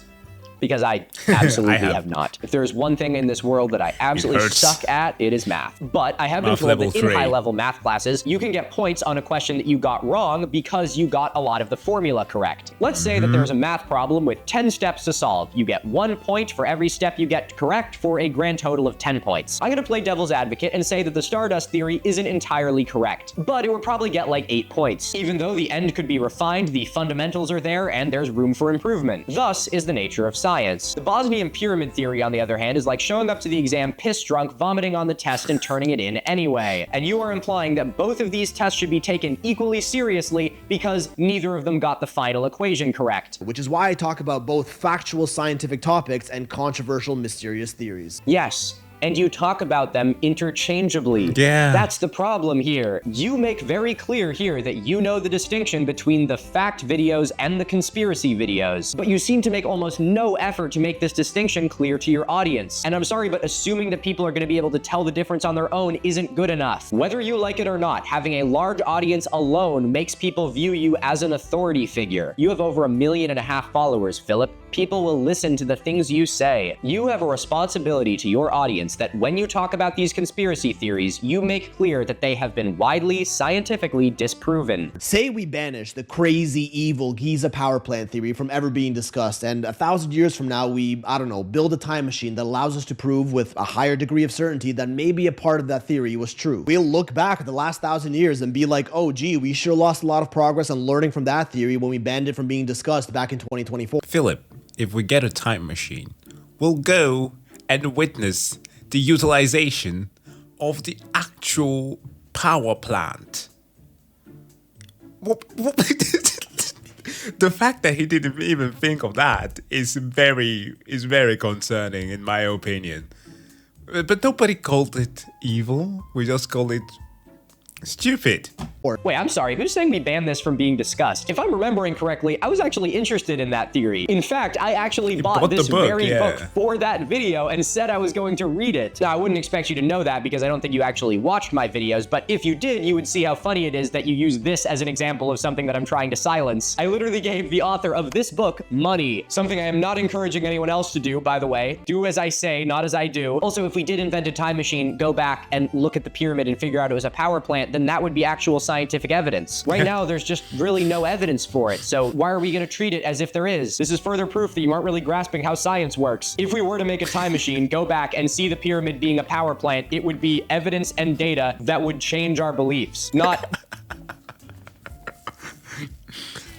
Because I absolutely have not. If there's one thing in this world that I absolutely suck at, it is math. But I have been told that in high-level math classes, you can get points on a question that you got wrong because you got a lot of the formula correct. Let's say that there's a math problem with 10 steps to solve. You get 1 point for every step you get correct for a grand total of 10 points. I'm gonna play devil's advocate and say that the Stardust theory isn't entirely correct, but it would probably get like 8 points. Even though the end could be refined, the fundamentals are there, and there's room for improvement. Thus is the nature of science. The Bosnian pyramid theory, on the other hand, is like showing up to the exam piss drunk, vomiting on the test, and turning it in anyway. And you are implying that both of these tests should be taken equally seriously because neither of them got the final equation correct. Which is why I talk about both factual scientific topics and controversial mysterious theories. Yes. And you talk about them interchangeably. Yeah. That's the problem here. You make very clear here that you know the distinction between the fact videos and the conspiracy videos, but you seem to make almost no effort to make this distinction clear to your audience. And I'm sorry, but assuming that people are going to be able to tell the difference on their own isn't good enough. Whether you like it or not, having a large audience alone makes people view you as an authority figure. You have over 1.5 million followers, Filip. People will listen to the things you say. You have a responsibility to your audience that when you talk about these conspiracy theories, you make clear that they have been widely, scientifically disproven. Say we banish the crazy, evil Giza power plant theory from ever being discussed, and 1,000 years from now we, I don't know, build a time machine that allows us to prove with a higher degree of certainty that maybe a part of that theory was true. We'll look back at the last 1,000 years and be like, oh gee, we sure lost a lot of progress on learning from that theory when we banned it from being discussed back in 2024. Filip, if we get a time machine, we'll go and witness the utilization of the actual power plant. The fact that he didn't even think of that is very concerning, in my opinion. But nobody called it evil. We just called it stupid. Wait, I'm sorry, who's saying we banned this from being discussed? If I'm remembering correctly, I was actually interested in that theory. In fact, I actually bought this very book for that video and said I was going to read it. Now, I wouldn't expect you to know that because I don't think you actually watched my videos, but if you did, you would see how funny it is that you use this as an example of something that I'm trying to silence. I literally gave the author of this book money, something I am not encouraging anyone else to do, by the way. Do as I say, not as I do. Also, if we did invent a time machine, go back and look at the pyramid and figure out it was a power plant, then that would be actual scientific evidence. Right now, there's just really no evidence for it, so why are we going to treat it as if there is? This is further proof that you aren't really grasping how science works. If we were to make a time machine, go back and see the pyramid being a power plant, it would be evidence and data that would change our beliefs, not...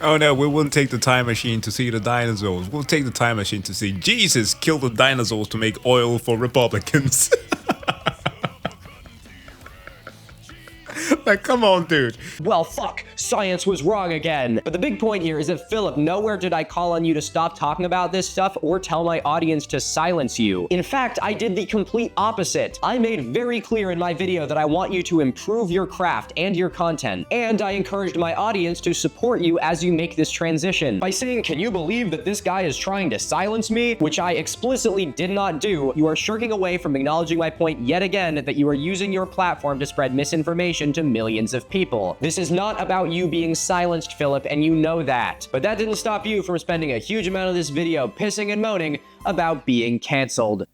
Oh no, we wouldn't take the time machine to see the dinosaurs. We'll take the time machine to see Jesus kill the dinosaurs to make oil for Republicans. Like, come on, dude. Well, fuck, science was wrong again. But the big point here is that, Filip, nowhere did I call on you to stop talking about this stuff or tell my audience to silence you. In fact, I did the complete opposite. I made very clear in my video that I want you to improve your craft and your content, and I encouraged my audience to support you as you make this transition. By saying, can you believe that this guy is trying to silence me? Which I explicitly did not do, you are shirking away from acknowledging my point yet again that you are using your platform to spread misinformation to millions of people. This is not about you being silenced, Filip, and you know that. But that didn't stop you from spending a huge amount of this video pissing and moaning about being canceled.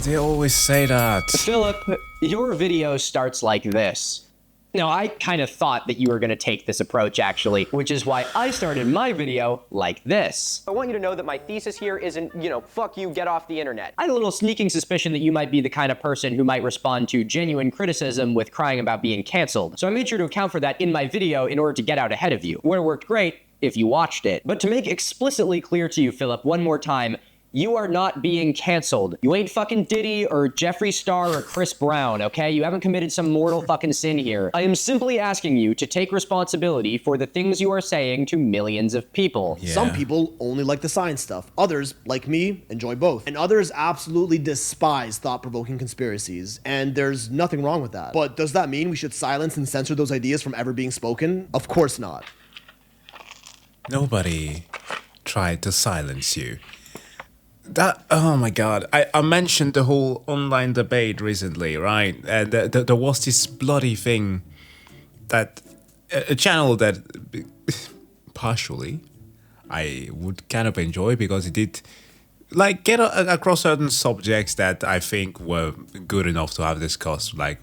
They always say that. Filip, your video starts like this. Now, I kind of thought that you were going to take this approach, actually, which is why I started my video like this. I want you to know that my thesis here isn't, fuck you, get off the internet. I had a little sneaking suspicion that you might be the kind of person who might respond to genuine criticism with crying about being canceled. So I made sure to account for that in my video in order to get out ahead of you. Would have worked great if you watched it. But to make explicitly clear to you, Philip, one more time, you are not being canceled. You ain't fucking Diddy or Jeffree Star or Chris Brown, okay? You haven't committed some mortal fucking sin here. I am simply asking you to take responsibility for the things you are saying to millions of people. Yeah. Some people only like the science stuff. Others, like me, enjoy both. And others absolutely despise thought-provoking conspiracies. And there's nothing wrong with that. But does that mean we should silence and censor those ideas from ever being spoken? Of course not. Nobody tried to silence you. Oh my god, I mentioned the whole online debate recently, right? And there was this bloody thing that a channel that partially I would kind of enjoy because it did like get across certain subjects that I think were good enough to have discussed, like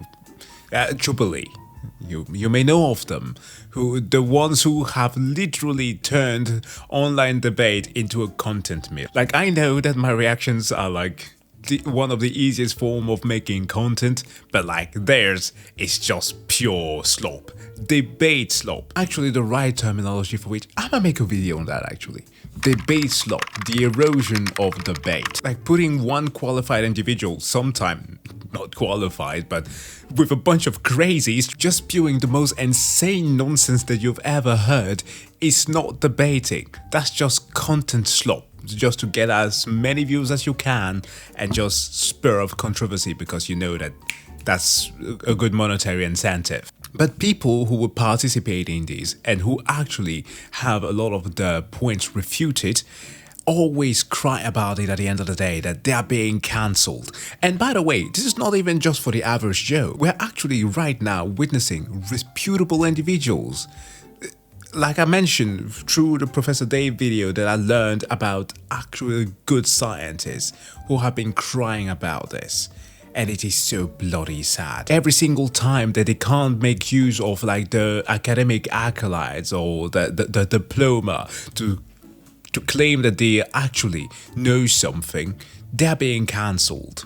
Jubilee. You may know of them, the ones who have literally turned online debate into a content mill. Like, I know that my reactions are like one of the easiest form of making content, but like theirs is just pure slop. Debate slop. Actually, the right terminology for which I'm gonna make a video on that actually. Debate slop, the erosion of debate. Like putting one qualified individual, sometime not qualified, but with a bunch of crazies just spewing the most insane nonsense that you've ever heard is not debating. That's just content slop, just to get as many views as you can and just spur of controversy because you know that that's a good monetary incentive. But people who would participate in these and who actually have a lot of the points refuted always cry about it at the end of the day, that they are being cancelled. And by the way, this is not even just for the average Joe. We're actually right now witnessing reputable individuals. Like I mentioned through the Professor Dave video, that I learned about actual good scientists who have been crying about this. And it is so bloody sad. Every single time that they can't make use of like the academic accolades or the diploma to claim that they actually know something, they're being cancelled.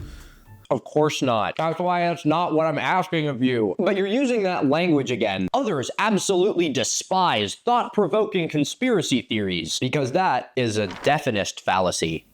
Of course not. That's why that's not what I'm asking of you. But you're using that language again. Others absolutely despise thought-provoking conspiracy theories because that is a definite fallacy.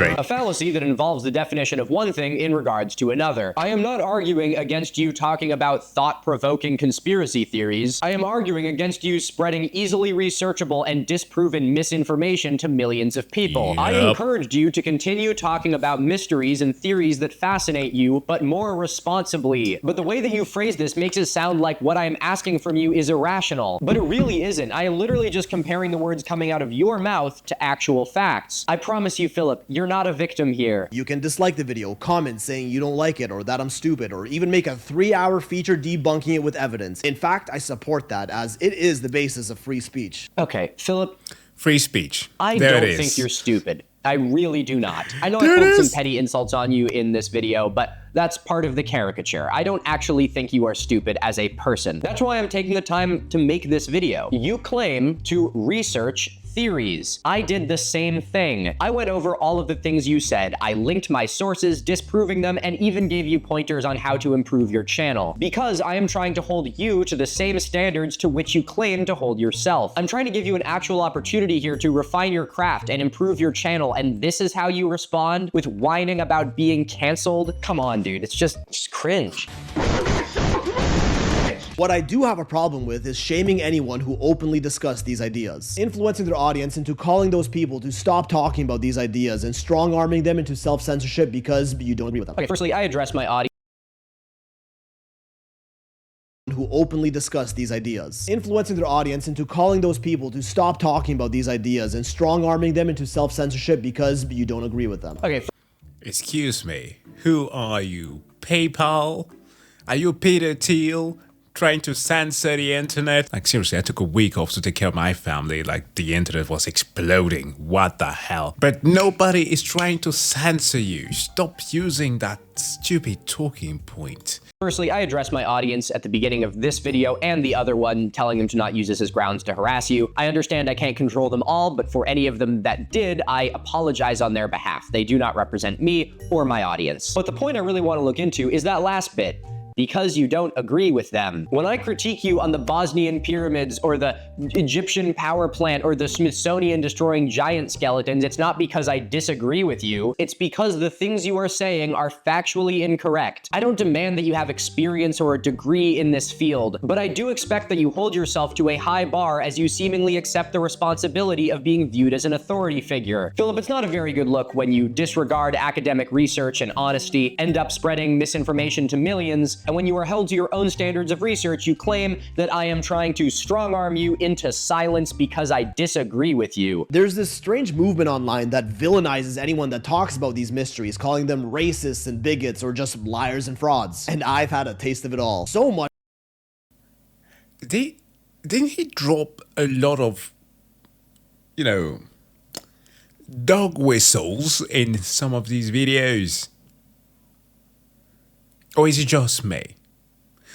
A fallacy that involves the definition of one thing in regards to another. I am not arguing against you talking about thought-provoking conspiracy theories. I am arguing against you spreading easily researchable and disproven misinformation to millions of people. Yep. I encouraged you to continue talking about mysteries and theories that fascinate you, but more responsibly. But the way that you phrase this makes it sound like what I am asking from you is irrational. But it really isn't. I am literally just comparing the words coming out of your mouth to actual facts. I promise you, Philip, you're not a victim here. You can dislike the video, comment saying you don't like it or that I'm stupid, or even make a 3-hour feature debunking it with evidence. In fact, I support that as it is the basis of free speech. Okay, Philip. Free speech. I don't think you're stupid. I really do not. I know I pulled some petty insults on you in this video, but that's part of the caricature. I don't actually think you are stupid as a person. That's why I'm taking the time to make this video. You claim to research theories. I did the same thing. I went over all of the things you said. I linked my sources, disproving them, and even gave you pointers on how to improve your channel. Because I am trying to hold you to the same standards to which you claim to hold yourself. I'm trying to give you an actual opportunity here to refine your craft and improve your channel, and this is how you respond with whining about being canceled? Come on, dude. It's just cringe. What I do have a problem with is shaming anyone who openly discuss these ideas, influencing their audience into calling those people to stop talking about these ideas and strong-arming them into self-censorship because you don't agree with them. Okay, firstly, I address my audience who openly discuss these ideas, influencing their audience into calling those people to stop talking about these ideas and strong-arming them into self-censorship because you don't agree with them. Okay. Excuse me, who are you? PayPal? Are you Pt.3? trying to censor the internet. Like seriously, I took a week off to take care of my family. Like the internet was exploding. What the hell? But nobody is trying to censor you. Stop using that stupid talking point. Firstly, I addressed my audience at the beginning of this video and the other one, telling them to not use this as grounds to harass you. I understand I can't control them all, but for any of them that did, I apologize on their behalf. They do not represent me or my audience. But the point I really want to look into is that last bit. Because you don't agree with them. When I critique you on the Bosnian pyramids or the Egyptian power plant or the Smithsonian destroying giant skeletons, it's not because I disagree with you. It's because the things you are saying are factually incorrect. I don't demand that you have experience or a degree in this field, but I do expect that you hold yourself to a high bar as you seemingly accept the responsibility of being viewed as an authority figure. Philip, it's not a very good look when you disregard academic research and honesty, end up spreading misinformation to millions, and when you are held to your own standards of research, you claim that I am trying to strong-arm you into silence because I disagree with you. There's this strange movement online that villainizes anyone that talks about these mysteries, calling them racists and bigots or just liars and frauds. And I've had a taste of it all. So much. Didn't he drop a lot of, dog whistles in some of these videos? Or is it just me?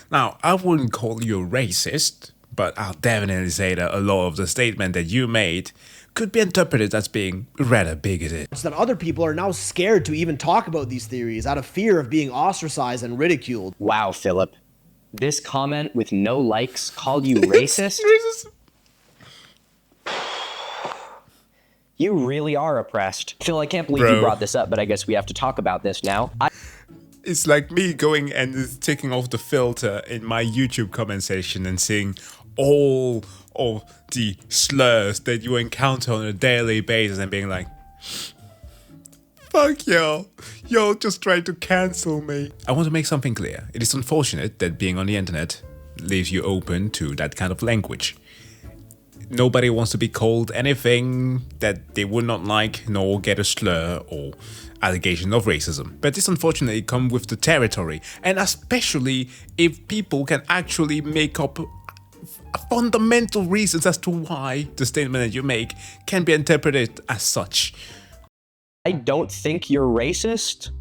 Now, I wouldn't call you a racist, but I'll definitely say that a lot of the statement that you made could be interpreted as being rather bigoted. That other people are now scared to even talk about these theories out of fear of being ostracized and ridiculed. Wow, Philip. This comment with no likes called you racist? You really are oppressed. Phil, I can't believe you brought this up, but I guess we have to talk about this now. It's like me going and taking off the filter in my YouTube comment section and seeing all of the slurs that you encounter on a daily basis and being like, fuck y'all. Y'all just trying to cancel me. I want to make something clear. It is unfortunate that being on the internet leaves you open to that kind of language. Nobody wants to be called anything that they would not like, nor get a slur or allegation of racism. But this unfortunately comes with the territory, and especially if people can actually make up fundamental reasons as to why the statement that you make can be interpreted as such. I don't think you're racist.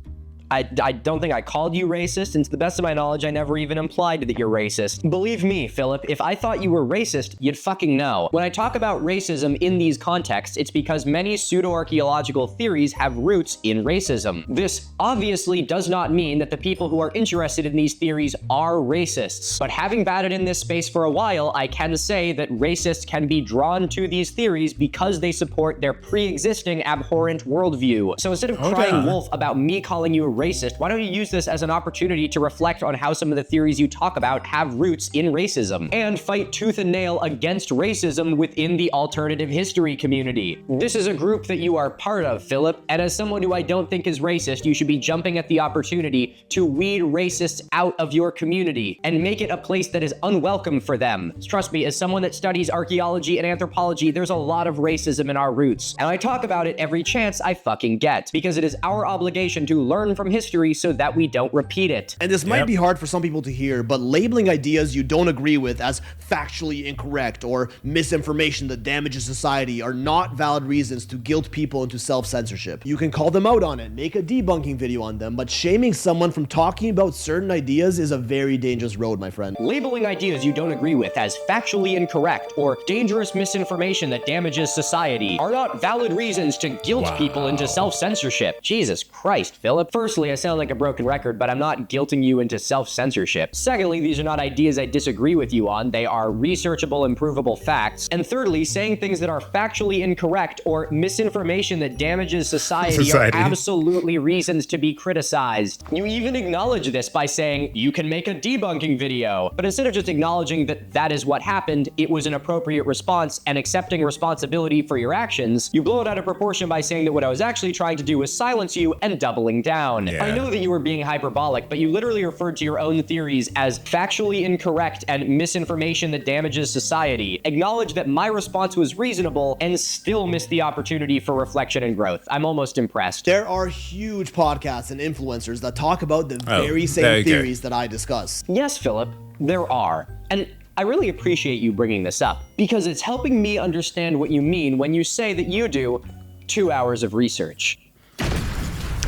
I don't think I called you racist, and to the best of my knowledge, I never even implied that you're racist. Believe me, Philip, if I thought you were racist, you'd fucking know. When I talk about racism in these contexts, it's because many pseudo-archaeological theories have roots in racism. This obviously does not mean that the people who are interested in these theories are racists, but having batted in this space for a while, I can say that racists can be drawn to these theories because they support their pre-existing abhorrent worldview. So instead of crying wolf about me calling you a racist, why don't you use this as an opportunity to reflect on how some of the theories you talk about have roots in racism, and fight tooth and nail against racism within the alternative history community. This is a group that you are part of, Philip, and as someone who I don't think is racist, you should be jumping at the opportunity to weed racists out of your community and make it a place that is unwelcome for them. Trust me, as someone that studies archaeology and anthropology, there's a lot of racism in our roots, and I talk about it every chance I fucking get, because it is our obligation to learn from history so that we don't repeat it. And this might be hard for some people to hear, but labeling ideas you don't agree with as factually incorrect or misinformation that damages society are not valid reasons to guilt people into self-censorship. You can call them out on it, make a debunking video on them, but shaming someone from talking about certain ideas is a very dangerous road, my friend. Labeling ideas you don't agree with as factually incorrect or dangerous misinformation that damages society are not valid reasons to guilt people into self-censorship. Jesus Christ, Philip. Firstly, I sound like a broken record, but I'm not guilting you into self-censorship. Secondly, these are not ideas I disagree with you on. They are researchable and provable facts. And thirdly, saying things that are factually incorrect or misinformation that damages society are absolutely reasons to be criticized. You even acknowledge this by saying, you can make a debunking video. But instead of just acknowledging that that is what happened, it was an appropriate response, and accepting responsibility for your actions, you blow it out of proportion by saying that what I was actually trying to do was silence you and doubling down. I know that you were being hyperbolic, but you literally referred to your own theories as factually incorrect and misinformation that damages society. Acknowledge that my response was reasonable and still missed the opportunity for reflection and growth. I'm almost impressed. There are huge podcasts and influencers that talk about the very same theories that I discuss. Yes, Philip. There are. And I really appreciate you bringing this up, because it's helping me understand what you mean when you say that you do 2 hours of research.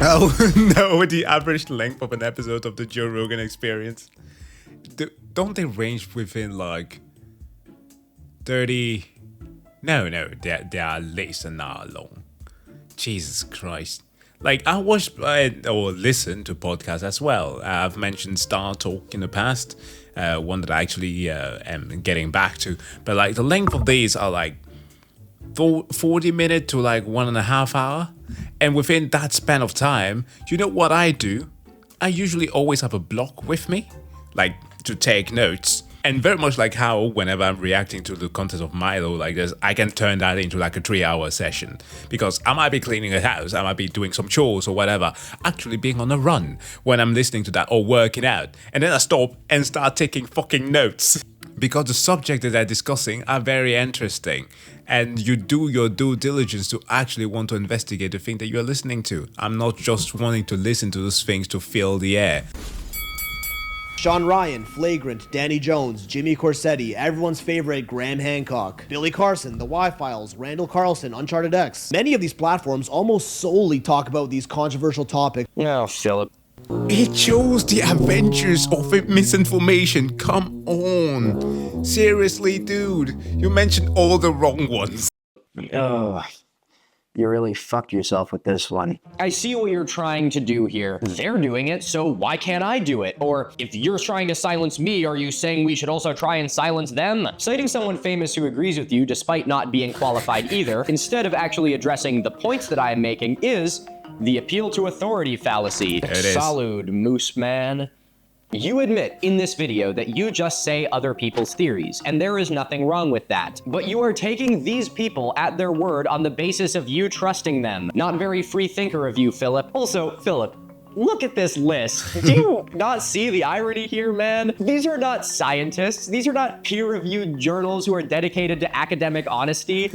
Oh, no, the average length of an episode of the Joe Rogan Experience. Don't they range within like 30... No, they are less than an hour long. Jesus Christ. Like, I watch or listen to podcasts as well. I've mentioned Star Talk in the past, one that I actually am getting back to. But like, the length of these are like 40 minutes to like 1.5 hours. And within that span of time, you know what I do? I usually always have a block with me, like to take notes. And very much like how whenever I'm reacting to the content of Milo like this, I can turn that into like a 3-hour session. Because I might be cleaning a house, I might be doing some chores or whatever, actually being on a run when I'm listening to that or working out. And then I stop and start taking fucking notes. Because the subjects that they're discussing are very interesting. And you do your due diligence to actually want to investigate the thing that you're listening to. I'm not just wanting to listen to those things to fill the air. Sean Ryan, Flagrant, Danny Jones, Jimmy Corsetti, everyone's favorite Graham Hancock, Billy Carson, The Y-Files, Randall Carlson, Uncharted X. Many of these platforms almost solely talk about these controversial topics. Oh, Philip. It shows the adventures of misinformation. Come on. Seriously, dude. You mentioned all the wrong ones. Oh, you really fucked yourself with this one. I see what you're trying to do here. They're doing it, so why can't I do it? Or if you're trying to silence me, are you saying we should also try and silence them? Citing someone famous who agrees with you despite not being qualified either, instead of actually addressing the points that I am making, is the appeal to authority fallacy. Salud, moose man. You admit in this video that you just say other people's theories, and there is nothing wrong with that. But you are taking these people at their word on the basis of you trusting them. Not very free thinker of you, Philip. Also, Philip, look at this list. Do you not see the irony here, man? These are not scientists. These are not peer-reviewed journals who are dedicated to academic honesty.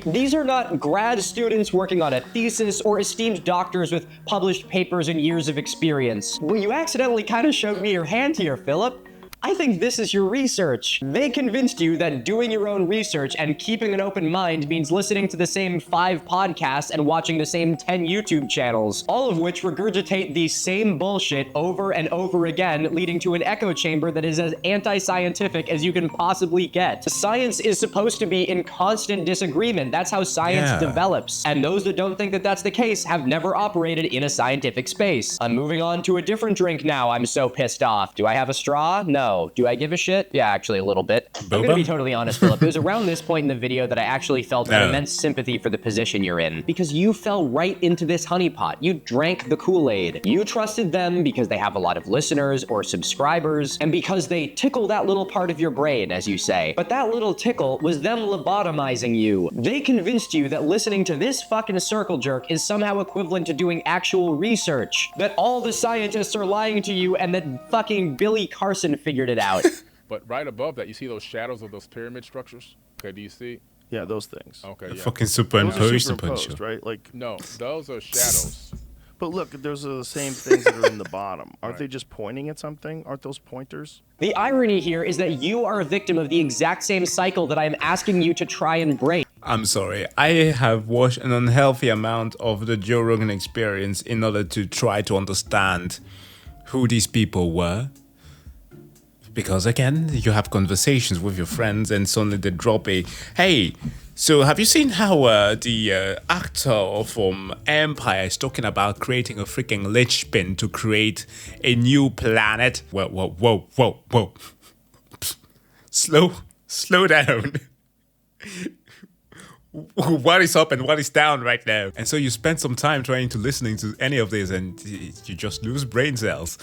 These are not grad students working on a thesis or esteemed doctors with published papers and years of experience. Well, you accidentally kind of showed me your hand here, Philip. I think this is your research. They convinced you that doing your own research and keeping an open mind means listening to the same 5 podcasts and watching the same 10 YouTube channels, all of which regurgitate the same bullshit over and over again, leading to an echo chamber that is as anti-scientific as you can possibly get. Science is supposed to be in constant disagreement. That's how science develops. And those that don't think that that's the case have never operated in a scientific space. I'm moving on to a different drink now. I'm so pissed off. Do I have a straw? No. Do I give a shit? Yeah, actually a little bit. I'm gonna be totally honest, Philip. It was around this point in the video that I actually felt an immense sympathy for the position you're in. Because you fell right into this honeypot. You drank the Kool-Aid. You trusted them because they have a lot of listeners or subscribers, and because they tickle that little part of your brain, as you say. But that little tickle was them lobotomizing you. They convinced you that listening to this fucking circle jerk is somehow equivalent to doing actual research. That all the scientists are lying to you and that fucking Billy Carson figured it out. But right above that, you see those shadows of those pyramid structures? Okay, do you see? Yeah, those things. Okay, yeah. Fucking superimposed, right? Like no, those are shadows. But look, those are the same things that are in the bottom. Aren't they just pointing at something? Aren't those pointers? The irony here is that you are a victim of the exact same cycle that I'm asking you to try and break. I'm sorry, I have watched an unhealthy amount of the Joe Rogan Experience in order to try to understand who these people were. Because again, you have conversations with your friends and suddenly they drop a, hey, so have you seen how the actor from Empire is talking about creating a freaking linchpin to create a new planet? Whoa. Slow down. What is up and what is down right now? And so you spend some time trying to listening to any of this and you just lose brain cells.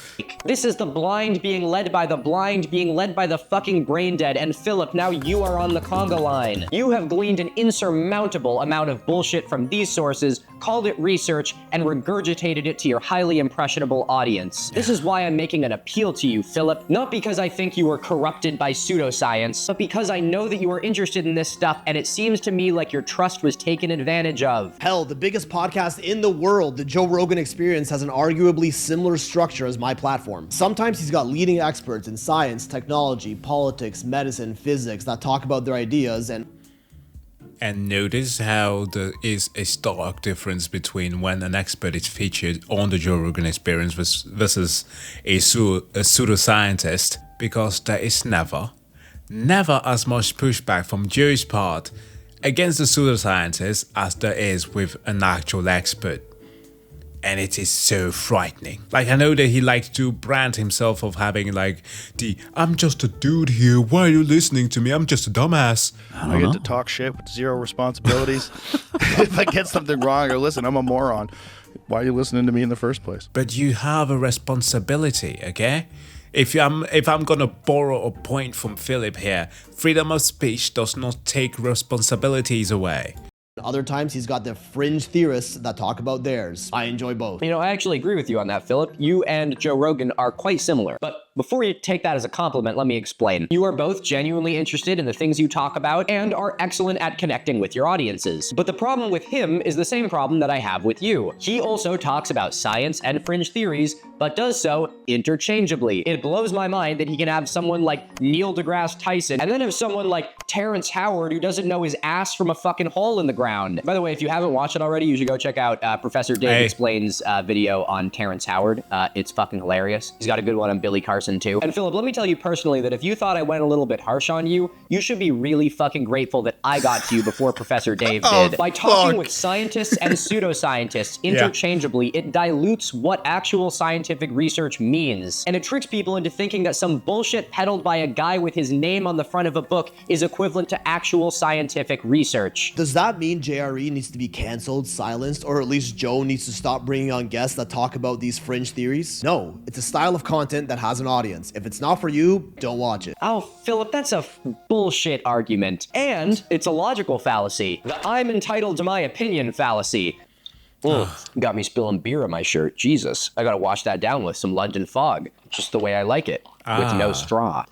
This is the blind being led by the blind being led by the fucking brain dead. And Philip, now you are on the conga line. You have gleaned an insurmountable amount of bullshit from these sources, called it research, and regurgitated it to your highly impressionable audience. This is why I'm making an appeal to you, Philip. Not because I think you are corrupted by pseudoscience, but because I know that you are interested in this stuff and it seems to me like you're trust was taken advantage of. Hell, the biggest podcast in the world, the Joe Rogan Experience, has an arguably similar structure as my platform. Sometimes he's got leading experts in science, technology, politics, medicine, physics that talk about their ideas And notice how there is a stark difference between when an expert is featured on the Joe Rogan Experience versus a pseudoscientist, because there is never as much pushback from Joe's part against the pseudoscientist as there is with an actual expert. And it is so frightening. Like, I know that he likes to brand himself of having like I'm just a dude here, why are you listening to me? I'm just a dumbass. I get to talk shit with zero responsibilities. If I get something wrong, or listen, I'm a moron. Why are you listening to me in the first place? But you have a responsibility, okay? If I'm gonna borrow a point from Filip here, freedom of speech does not take responsibilities away. other times he's got the fringe theorists that talk about theirs. I enjoy both. You know, I actually agree with you on that, Filip. You and Joe Rogan are quite similar. But before you take that as a compliment, let me explain. You are both genuinely interested in the things you talk about and are excellent at connecting with your audiences. But the problem with him is the same problem that I have with you. He also talks about science and fringe theories, but does so interchangeably. It blows my mind that he can have someone like Neil deGrasse Tyson and then have someone like Terrence Howard who doesn't know his ass from a fucking hole in the ground. By the way, if you haven't watched it already, you should go check out Professor Dave Explains video on Terrence Howard. It's fucking hilarious. He's got a good one on Billy Carson too. And Filip, let me tell you personally that if you thought I went a little bit harsh on you, you should be really fucking grateful that I got to you before Professor Dave did. By talking with scientists and pseudoscientists interchangeably, it dilutes what actual scientific research means. And it tricks people into thinking that some bullshit peddled by a guy with his name on the front of a book is equivalent to actual scientific research. Does that mean JRE needs to be canceled, silenced, or at least Joe needs to stop bringing on guests that talk about these fringe theories? No, it's a style of content that has an audience. If it's not for you, don't watch it. Oh, Filip, that's a bullshit argument. And it's a logical fallacy. The I'm entitled to my opinion fallacy. Got me spilling beer on my shirt. Jesus, I gotta wash that down with some London Fog. Just the way I like it, with no straw.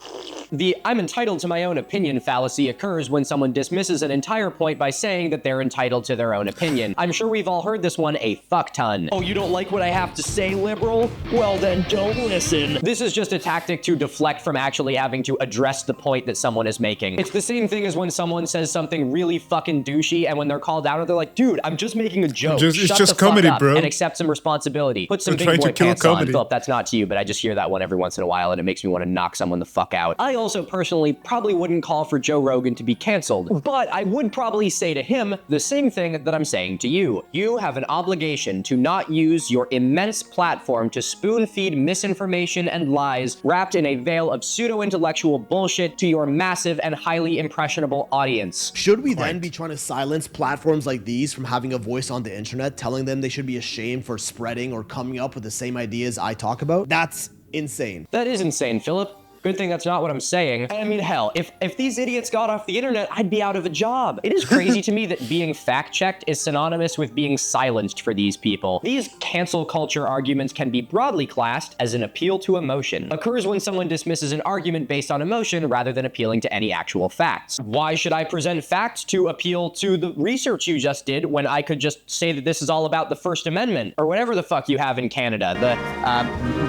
The I'm entitled to my own opinion fallacy occurs when someone dismisses an entire point by saying that they're entitled to their own opinion. I'm sure we've all heard this one a fuck ton. Oh, you don't like what I have to say, liberal? Well then don't listen. This is just a tactic to deflect from actually having to address the point that someone is making. It's the same thing as when someone says something really fucking douchey and when they're called out, they're like, dude, I'm just making a joke. It's just comedy, bro. And accept some responsibility. Put some big boy pants on. Filip, that's not to you, but I just hear that one every once in a while and it makes me want to knock someone the fuck out. I also personally probably wouldn't call for Joe Rogan to be canceled, but I would probably say to him the same thing that I'm saying to you. You have an obligation to not use your immense platform to spoon-feed misinformation and lies wrapped in a veil of pseudo-intellectual bullshit to your massive and highly impressionable audience. Should we then be trying to silence platforms like these from having a voice on the internet, telling them they should be ashamed for spreading or coming up with the same ideas I talk about? That's insane. That is insane, Filip. Good thing that's not what I'm saying. I mean, hell, if these idiots got off the internet, I'd be out of a job. It is crazy to me that being fact-checked is synonymous with being silenced for these people. These cancel culture arguments can be broadly classed as an appeal to emotion. Occurs when someone dismisses an argument based on emotion rather than appealing to any actual facts. Why should I present facts to appeal to the research you just did when I could just say that this is all about the First Amendment or whatever the fuck you have in Canada,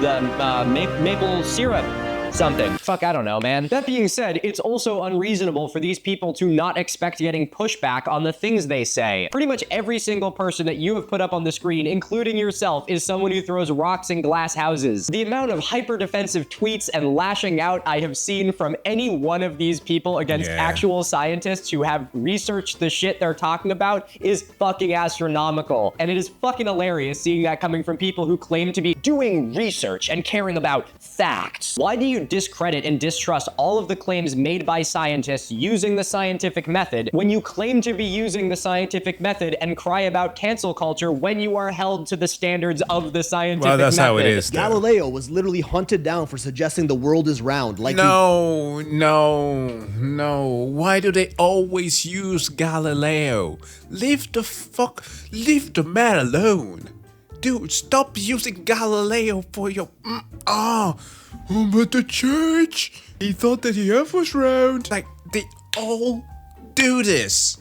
the maple syrup something. Fuck, I don't know, man. That being said, it's also unreasonable for these people to not expect getting pushback on the things they say. Pretty much every single person that you have put up on the screen, including yourself, is someone who throws rocks in glass houses. The amount of hyper-defensive tweets and lashing out I have seen from any one of these people against actual scientists who have researched the shit they're talking about is fucking astronomical. And it is fucking hilarious seeing that coming from people who claim to be doing research and caring about facts. Why do you discredit and distrust all of the claims made by scientists using the scientific method when you claim to be using the scientific method and cry about cancel culture when you are held to the standards of the scientific method? Well, that's how it is. Galileo was literally hunted down for suggesting the world is round. Like no. Why do they always use Galileo? Leave the man alone. Dude, stop using Galileo for your... but the church, he thought that the earth was round. Like, they all do this.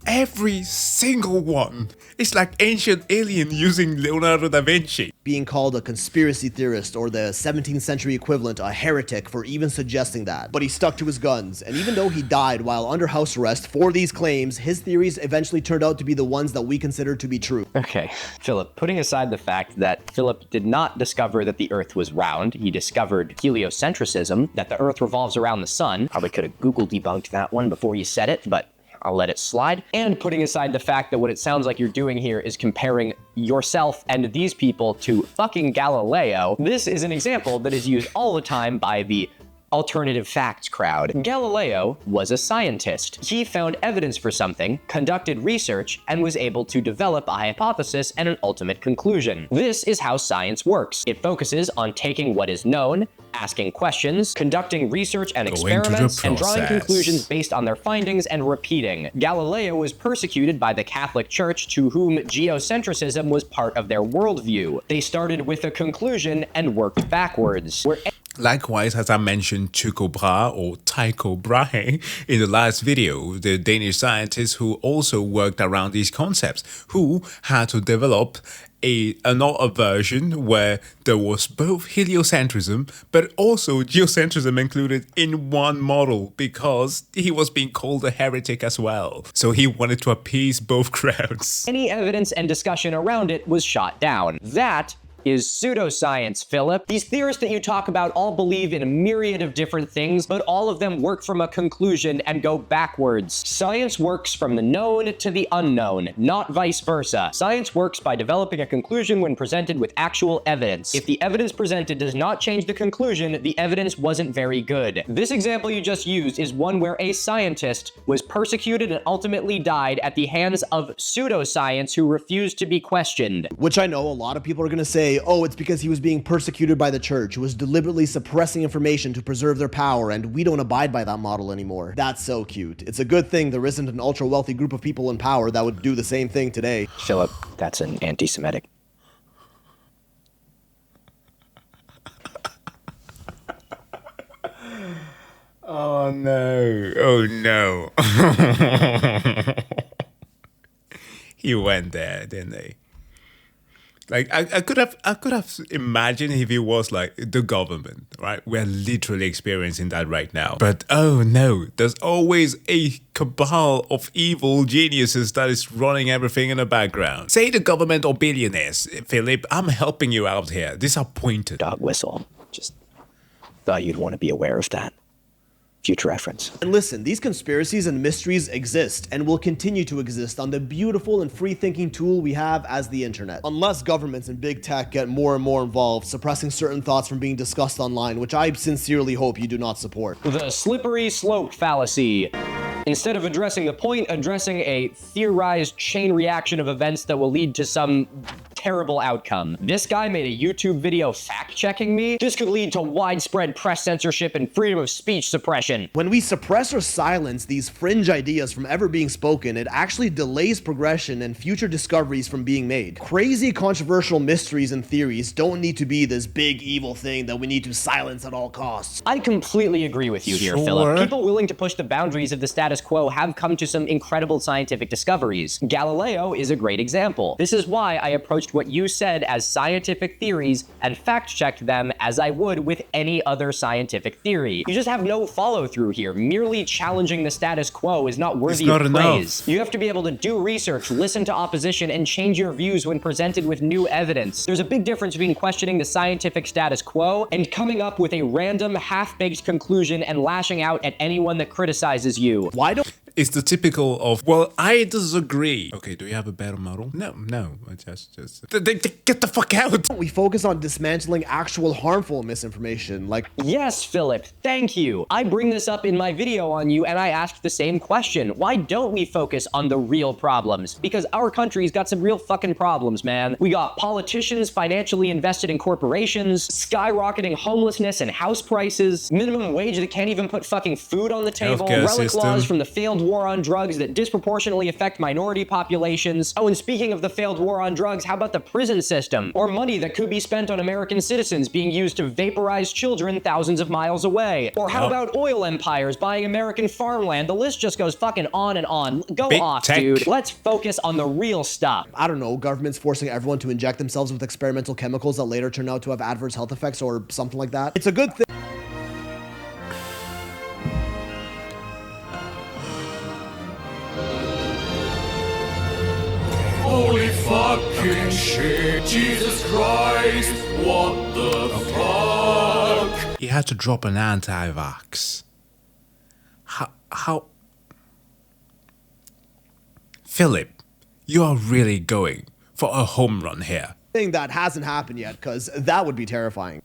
Every single one. It's like ancient alien using Leonardo da Vinci. Being called a conspiracy theorist or the 17th century equivalent, a heretic, for even suggesting that. But he stuck to his guns, and even though he died while under house arrest for these claims, his theories eventually turned out to be the ones that we consider to be true. Okay, Philip, putting aside the fact that Philip did not discover that the Earth was round, he discovered heliocentrism, that the Earth revolves around the sun. Probably could have Google debunked that one before you said it, but I'll let it slide. And putting aside the fact that what it sounds like you're doing here is comparing yourself and these people to fucking Galileo, this is an example that is used all the time by the alternative facts crowd. Galileo was a scientist. He found evidence for something, conducted research, and was able to develop a hypothesis and an ultimate conclusion. This is how science works. It focuses on taking what is known, asking questions, conducting research and experiments, and drawing conclusions based on their findings and repeating. Galileo was persecuted by the Catholic Church, to whom geocentrism was part of their worldview. They started with a conclusion and worked backwards. Likewise, as I mentioned Tycho Brahe or Tycho Brahe in the last video, the Danish scientist who also worked around these concepts, who had to develop another version where there was both heliocentrism but also geocentrism included in one model, because he was being called a heretic as well. So he wanted to appease both crowds. Any evidence and discussion around it was shot down. That is pseudoscience, Philip. These theorists that you talk about all believe in a myriad of different things, but all of them work from a conclusion and go backwards. Science works from the known to the unknown, not vice versa. Science works by developing a conclusion when presented with actual evidence. If the evidence presented does not change the conclusion, the evidence wasn't very good. This example you just used is one where a scientist was persecuted and ultimately died at the hands of pseudoscience who refused to be questioned. Which I know a lot of people are going to say, oh, it's because he was being persecuted by the church, who was deliberately suppressing information to preserve their power, and we don't abide by that model anymore. That's so cute. It's a good thing there isn't an ultra-wealthy group of people in power that would do the same thing today. Philip, that's an anti-Semitic. Oh no. Oh no. He went there, didn't he? Like, I could have imagined if it was like the government, right? We're literally experiencing that right now. But oh no, there's always a cabal of evil geniuses that is running everything in the background. Say the government or billionaires. Philip, I'm helping you out here. Disappointed. Dog whistle. Just thought you'd want to be aware of that. Future reference. And listen, these conspiracies and mysteries exist and will continue to exist on the beautiful and free-thinking tool we have as the internet. Unless governments and big tech get more and more involved, suppressing certain thoughts from being discussed online, which I sincerely hope you do not support. The slippery slope fallacy. Instead of addressing the point, addressing a theorized chain reaction of events that will lead to some terrible outcome. This guy made a YouTube video fact-checking me. This could lead to widespread press censorship and freedom of speech suppression. When we suppress or silence these fringe ideas from ever being spoken, it actually delays progression and future discoveries from being made. Crazy controversial mysteries and theories don't need to be this big evil thing that we need to silence at all costs. I completely agree with you here, Philip. People willing to push the boundaries of the status quo have come to some incredible scientific discoveries. Galileo is a great example. This is why I approached what you said as scientific theories and fact-checked them as I would with any other scientific theory. You just have no follow-through here. Merely challenging the status quo is not worthy of praise. You have to be able to do research, listen to opposition, and change your views when presented with new evidence. There's a big difference between questioning the scientific status quo and coming up with a random, half-baked conclusion and lashing out at anyone that criticizes you. Why don't It's the typical of, well, I disagree. Okay, do you have a better model? No. Just get the fuck out. we focus on dismantling actual harmful misinformation? Like, yes, Philip, thank you. I bring this up in my video on you, and I asked the same question. Why don't we focus on the real problems? Because our country's got some real fucking problems, man. We got politicians financially invested in corporations, skyrocketing homelessness and house prices, minimum wage that can't even put fucking food on the table, relic laws from the failed war on drugs that disproportionately affect minority populations. Oh, and speaking of the failed war on drugs, how about the prison system? Or money that could be spent on American citizens being used to vaporize children thousands of miles away? Or how about oil empires buying American farmland? The list just goes fucking on and on. Go Big off, tech. dude. Let's focus on the real stuff. I don't know, governments forcing everyone to inject themselves with experimental chemicals that later turn out to have adverse health effects or something like that. It's a good thing. Holy fucking shit, Jesus Christ, what the fuck? He had to drop an anti-vax. How? Philip, you are really going for a home run here. Thing that hasn't happened yet, because that would be terrifying.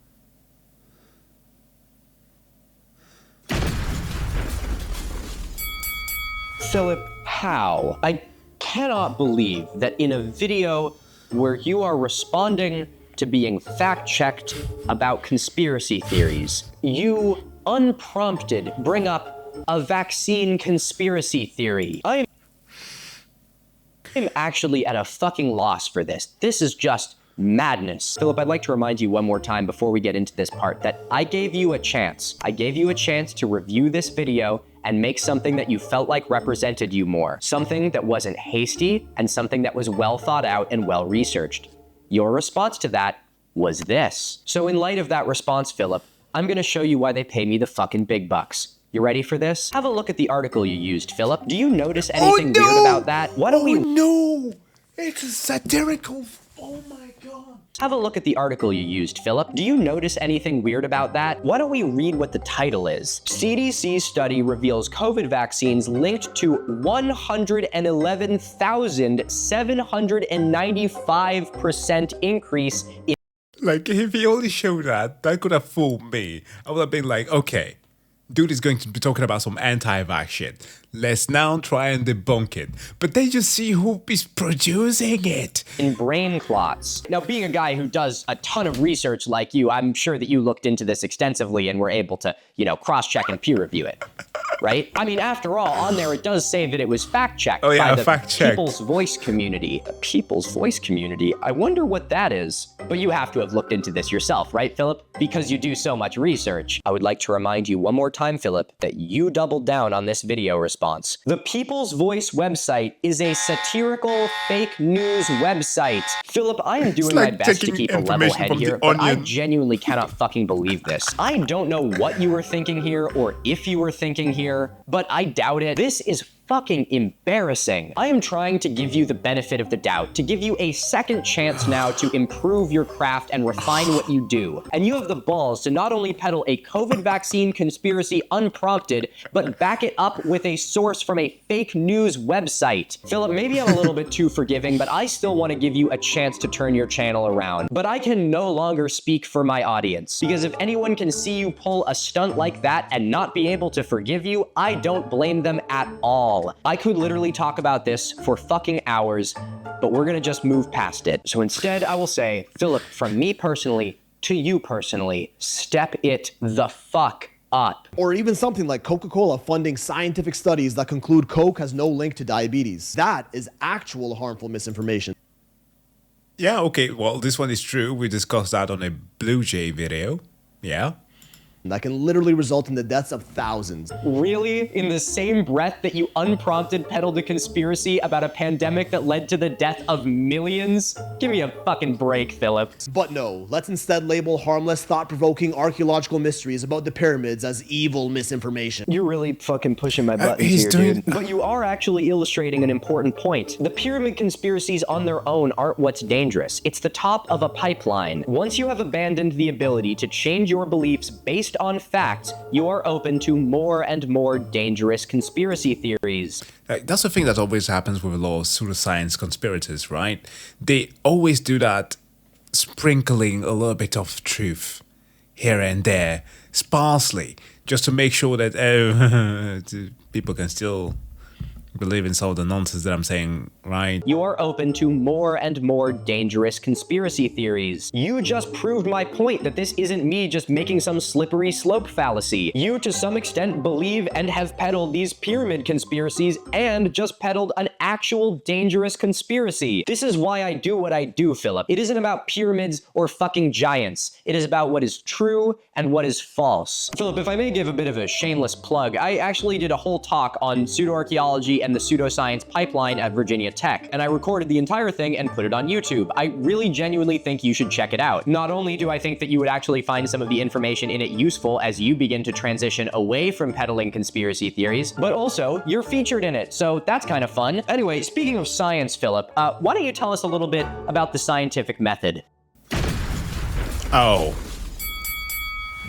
Philip, how? I cannot believe that in a video where you are responding to being fact-checked about conspiracy theories, you unprompted bring up a vaccine conspiracy theory. I'm actually at a fucking loss for this. This is just madness. Philip, I'd like to remind you one more time before we get into this part that I gave you a chance. I gave you a chance to review this video and make something that you felt like represented you more. Something that wasn't hasty and something that was well thought out and well researched. Your response to that was this. So in light of that response, Philip, I'm gonna show you why they pay me the fucking big bucks. You ready for this? Have a look at the article you used, Philip. Do you notice anything weird about that? Why don't we... No! It's a satirical... Oh my god. Have a look at the article you used, Philip. Do you notice anything weird about that? Why don't we read what the title is? CDC study reveals COVID vaccines linked to 111,795% increase in... Like, if he only showed that, that could have fooled me. I would have been like, okay, dude is going to be talking about some anti-vax shit. Let's now try and debunk it. But they just see who is producing it. In brain clots. Now, being a guy who does a ton of research like you, I'm sure that you looked into this extensively and were able to, you know, cross-check and peer review it. Right? I mean, after all, on there it does say that it was fact-checked by the People's Voice community. The People's Voice community? I wonder what that is. But you have to have looked into this yourself, right, Philip? Because you do so much research. I would like to remind you one more time, Philip, that you doubled down on this video response. The People's Voice website is a satirical fake news website. Philip, I am doing my best to keep a level head here, but I genuinely cannot fucking believe this. I don't know what you were thinking here or if you were thinking here, but I doubt it. This is fucking embarrassing. I am trying to give you the benefit of the doubt, to give you a second chance now to improve your craft and refine what you do. And you have the balls to not only peddle a COVID vaccine conspiracy unprompted, but back it up with a source from a fake news website. Philip, maybe I'm a little bit too forgiving, but I still want to give you a chance to turn your channel around. But I can no longer speak for my audience, because if anyone can see you pull a stunt like that and not be able to forgive you, I don't blame them at all. I could literally talk about this for fucking hours, but we're gonna just move past it. So instead, I will say, Philip, from me personally to you personally, step it the fuck up. Or even something like Coca-Cola funding scientific studies that conclude Coke has no link to diabetes. That is actual harmful misinformation. Yeah, okay, well, this one is true. We discussed that on a Blue Jay video. Yeah. That can literally result in the deaths of thousands. Really? In the same breath that you unprompted peddled a conspiracy about a pandemic that led to the death of millions? Give me a fucking break, Philip. But no, let's instead label harmless, thought-provoking archaeological mysteries about the pyramids as evil misinformation. You're really fucking pushing my buttons here, dude. But you are actually illustrating an important point. The pyramid conspiracies on their own aren't what's dangerous. It's the top of a pipeline. Once you have abandoned the ability to change your beliefs based on facts, you are open to more and more dangerous conspiracy theories. That's the thing that always happens with a lot of pseudoscience conspirators, right? They always do that, sprinkling a little bit of truth here and there, sparsely, just to make sure that people can still believe in some of the nonsense that I'm saying, right? You are open to more and more dangerous conspiracy theories. You just proved my point that this isn't me just making some slippery slope fallacy. You, to some extent, believe and have peddled these pyramid conspiracies and just peddled an actual dangerous conspiracy. This is why I do what I do, Philip. It isn't about pyramids or fucking giants. It is about what is true and what is false. Philip, if I may give a bit of a shameless plug, I actually did a whole talk on pseudoarchaeology and the pseudoscience pipeline at Virginia Tech, and I recorded the entire thing and put it on YouTube. I really genuinely think you should check it out. Not only do I think that you would actually find some of the information in it useful as you begin to transition away from peddling conspiracy theories, but also you're featured in it, so that's kind of fun. Anyway, speaking of science, Philip, why don't you tell us a little bit about the scientific method? Oh.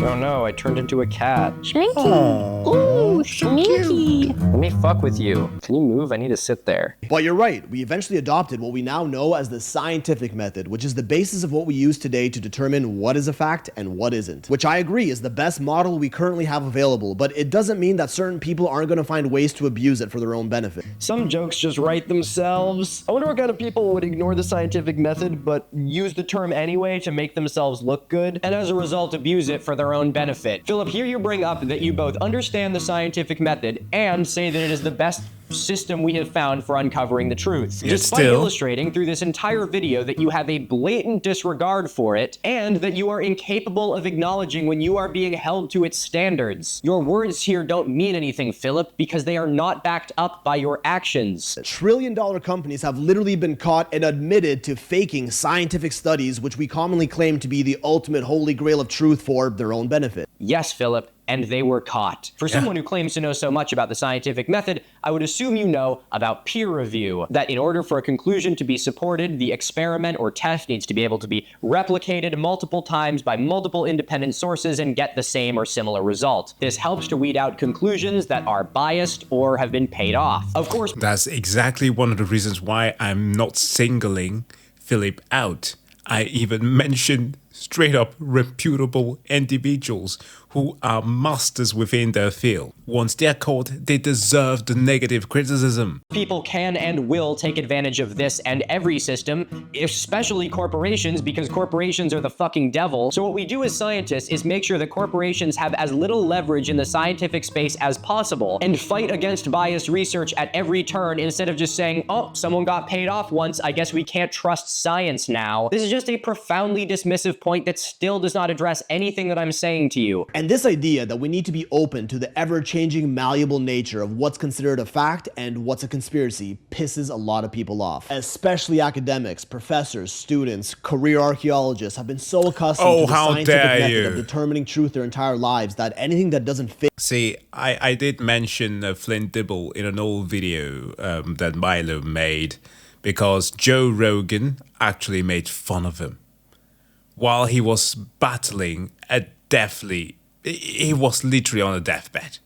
Oh no, I turned into a cat. Schminky. Ooh, schminky. Let me fuck with you. Can you move? I need to sit there. But you're right, we eventually adopted what we now know as the scientific method, which is the basis of what we use today to determine what is a fact and what isn't. Which I agree is the best model we currently have available, but it doesn't mean that certain people aren't going to find ways to abuse it for their own benefit. Some jokes just write themselves. I wonder what kind of people would ignore the scientific method but use the term anyway to make themselves look good, and as a result abuse it for their own benefit. Philip, here you bring up that you both understand the scientific method and say that it is the best system we have found for uncovering the truth. Despite illustrating through this entire video that you have a blatant disregard for it and that you are incapable of acknowledging when you are being held to its standards. Your words here don't mean anything, Philip, because they are not backed up by your actions. Trillion-dollar companies have literally been caught and admitted to faking scientific studies, which we commonly claim to be the ultimate holy grail of truth for their own benefit. Yes, Philip, and they were caught. For someone who claims to know so much about the scientific method, I would assume you know about peer review, that in order for a conclusion to be supported, the experiment or test needs to be able to be replicated multiple times by multiple independent sources and get the same or similar result. This helps to weed out conclusions that are biased or have been paid off. Of course, that's exactly one of the reasons why I'm not singling Filip out. I even mentioned straight up reputable individuals who are masters within their field. Once they're caught, they deserve the negative criticism. People can and will take advantage of this and every system, especially corporations, because corporations are the fucking devil. So what we do as scientists is make sure that corporations have as little leverage in the scientific space as possible and fight against biased research at every turn instead of just saying, oh, someone got paid off once, I guess we can't trust science now. This is just a profoundly dismissive point that still does not address anything that I'm saying to you. And this idea that we need to be open to the ever-changing, malleable nature of what's considered a fact and what's a conspiracy pisses a lot of people off. Especially academics, professors, students, career archaeologists have been so accustomed to the scientific method of determining truth their entire lives that anything that doesn't fit... See, I did mention Flint Dibble in an old video that Milo made because Joe Rogan actually made fun of him. While he was battling a deathly... He was literally on a deathbed.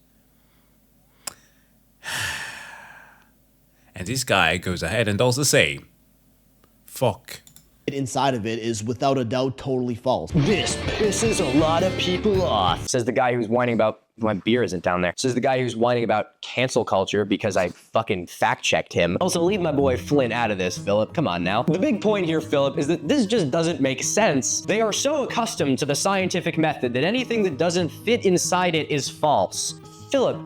And this guy goes ahead and does the same. Fuck. Inside of it is without a doubt totally false. This pisses a lot of people off, says the guy who's whining about... My beer isn't down there. Says the guy who's whining about cancel culture because I fucking fact-checked him. Also, leave my boy Flint out of this, Philip. Come on now. The big point here, Philip, is that this just doesn't make sense. They are so accustomed to the scientific method that anything that doesn't fit inside it is false. Philip,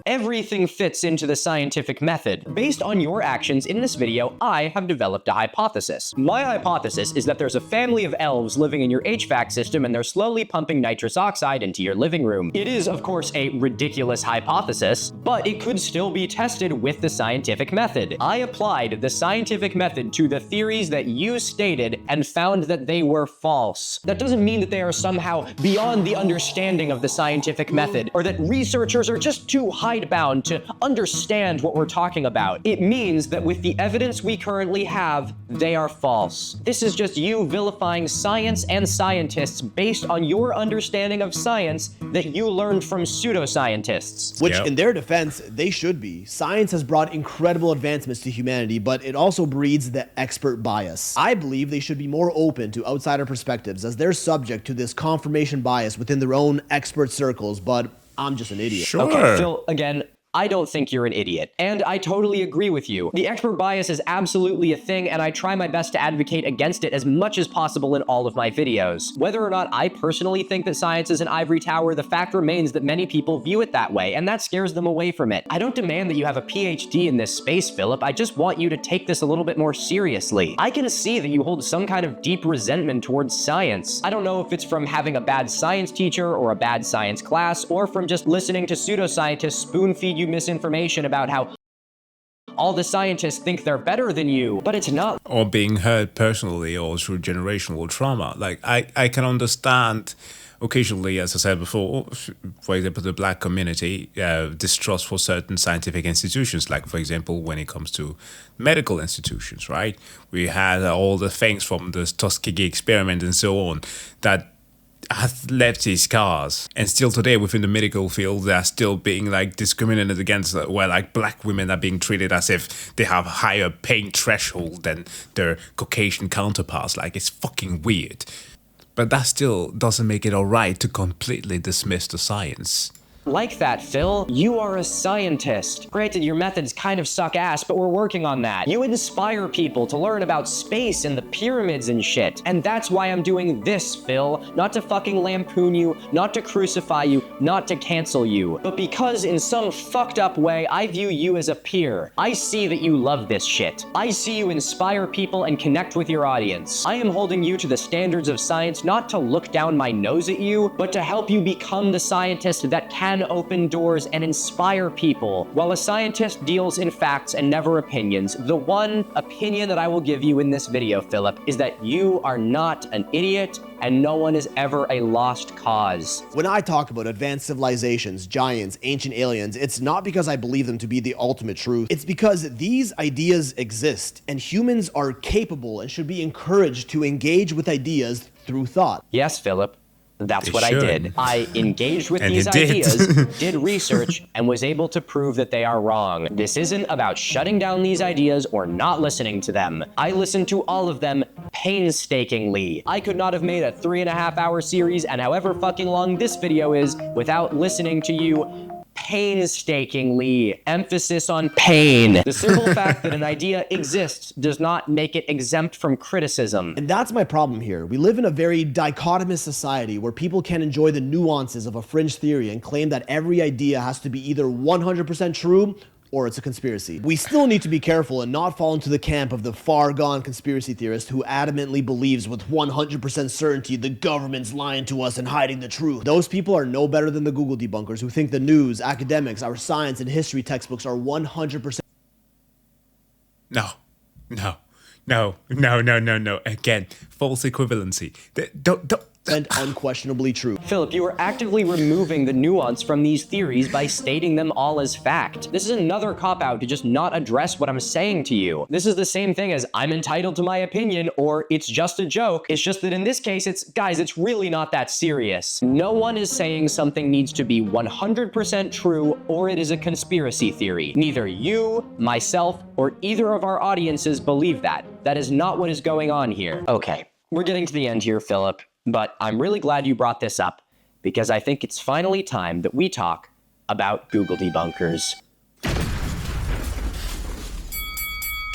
everything fits into the scientific method. Based on your actions in this video, I have developed a hypothesis. My hypothesis is that there's a family of elves living in your HVAC system and they're slowly pumping nitrous oxide into your living room. It is, of course, a ridiculous hypothesis, but it could still be tested with the scientific method. I applied the scientific method to the theories that you stated and found that they were false. That doesn't mean that they are somehow beyond the understanding of the scientific method, or that researchers are just too hidebound to understand what we're talking about. It means that with the evidence we currently have, they are false. This is just you vilifying science and scientists based on your understanding of science that you learned from pseudoscientists. Which, in their defense, they should be. Science has brought incredible advancements to humanity, but it also breeds the expert bias. I believe they should be more open to outsider perspectives as they're subject to this confirmation bias within their own expert circles, but I'm just an idiot. Okay, Phil, again, I don't think you're an idiot. And I totally agree with you. The expert bias is absolutely a thing, and I try my best to advocate against it as much as possible in all of my videos. Whether or not I personally think that science is an ivory tower, the fact remains that many people view it that way, and that scares them away from it. I don't demand that you have a PhD in this space, Philip. I just want you to take this a little bit more seriously. I can see that you hold some kind of deep resentment towards science. I don't know if it's from having a bad science teacher or a bad science class, or from just listening to pseudoscientists spoon-feed you misinformation about how all the scientists think they're better than you, but it's not. Or being hurt personally or through generational trauma. Like, I can understand occasionally, as I said before, for example, the black community distrust for certain scientific institutions, like, for example, when it comes to medical institutions, right? We had all the things from the Tuskegee experiment and so on that has left these scars, and still today within the medical field they are still being like discriminated against, where like black women are being treated as if they have higher pain threshold than their Caucasian counterparts. Like, it's fucking weird, but that still doesn't make it alright to completely dismiss the science. Like that, Phil. You are a scientist. Granted, your methods kind of suck ass, but we're working on that. You inspire people to learn about space and the pyramids and shit. And that's why I'm doing this, Phil. Not to fucking lampoon you, not to crucify you, not to cancel you, but because in some fucked up way, I view you as a peer. I see that you love this shit. I see you inspire people and connect with your audience. I am holding you to the standards of science not to look down my nose at you, but to help you become the scientist that can open doors and inspire people. While a scientist deals in facts and never opinions, the one opinion that I will give you in this video, Philip, is that you are not an idiot and no one is ever a lost cause. When I talk about advanced civilizations, giants, ancient aliens, it's not because I believe them to be the ultimate truth. It's because these ideas exist and humans are capable and should be encouraged to engage with ideas through thought. Yes, Philip. That's what I did. I engaged with these did. ideas, did research, and was able to prove that they are wrong. This isn't about shutting down these ideas or not listening to them. I listened to all of them painstakingly. I could not have made a 3.5-hour series, and however fucking long this video is, without listening to you painstakingly. Emphasis on pain. The simple fact that an idea exists does not make it exempt from criticism. And that's my problem here. We live in a very dichotomous society where people can enjoy the nuances of a fringe theory and claim that every idea has to be either 100% true or it's a conspiracy. We still need to be careful and not fall into the camp of the far-gone conspiracy theorist who adamantly believes with 100% certainty the government's lying to us and hiding the truth. Those people are no better than the Google debunkers who think the news, academics, our science and history textbooks are 100%. No. Again, false equivalency. Don't. And unquestionably true. Philip, you are actively removing the nuance from these theories by stating them all as fact. This is another cop-out to just not address what I'm saying to you. This is the same thing as I'm entitled to my opinion or it's just a joke. It's just that in this case, guys, it's really not that serious. No one is saying something needs to be 100% true or it is a conspiracy theory. Neither you, myself, or either of our audiences believe that. That is not what is going on here. Okay, we're getting to the end here, Philip. But I'm really glad you brought this up, because I think it's finally time that we talk about Google debunkers.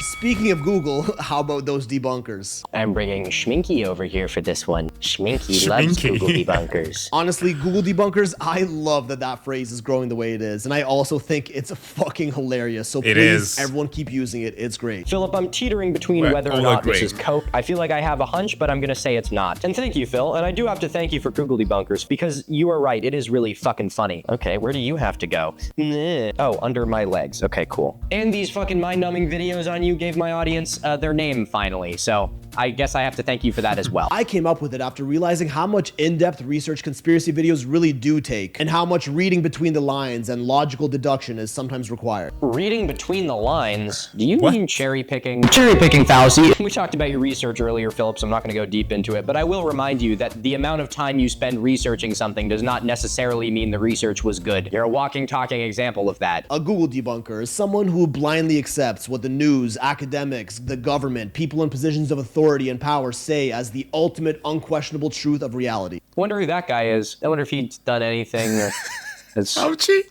Speaking of Google, how about those debunkers? I'm bringing Schminky over here for this one. Schminky loves Google debunkers. Honestly, Google debunkers, I love that phrase is growing the way it is. And I also think it's fucking hilarious. So please, everyone keep using it. It's great. Philip, I'm teetering between whether or not this is cope. I feel like I have a hunch, but I'm going to say it's not. And thank you, Phil. And I do have to thank you for Google debunkers, because you are right. It is really fucking funny. Okay, where do you have to go? Oh, under my legs. Okay, cool. And these fucking mind-numbing videos on you gave my audience their name finally, so I guess I have to thank you for that as well. I came up with it after realizing how much in-depth research conspiracy videos really do take, and how much reading between the lines and logical deduction is sometimes required. Reading between the lines? Do you mean cherry picking? Cherry picking fallacy. We talked about your research earlier, Philip, so I'm not going to go deep into it, but I will remind you that the amount of time you spend researching something does not necessarily mean the research was good. You're a walking, talking example of that. A Google debunker is someone who blindly accepts what the news, academics, the government, people in positions of authority and power say as the ultimate unquestionable truth of reality. I wonder who that guy is. I wonder if he's done anything. Ouchie.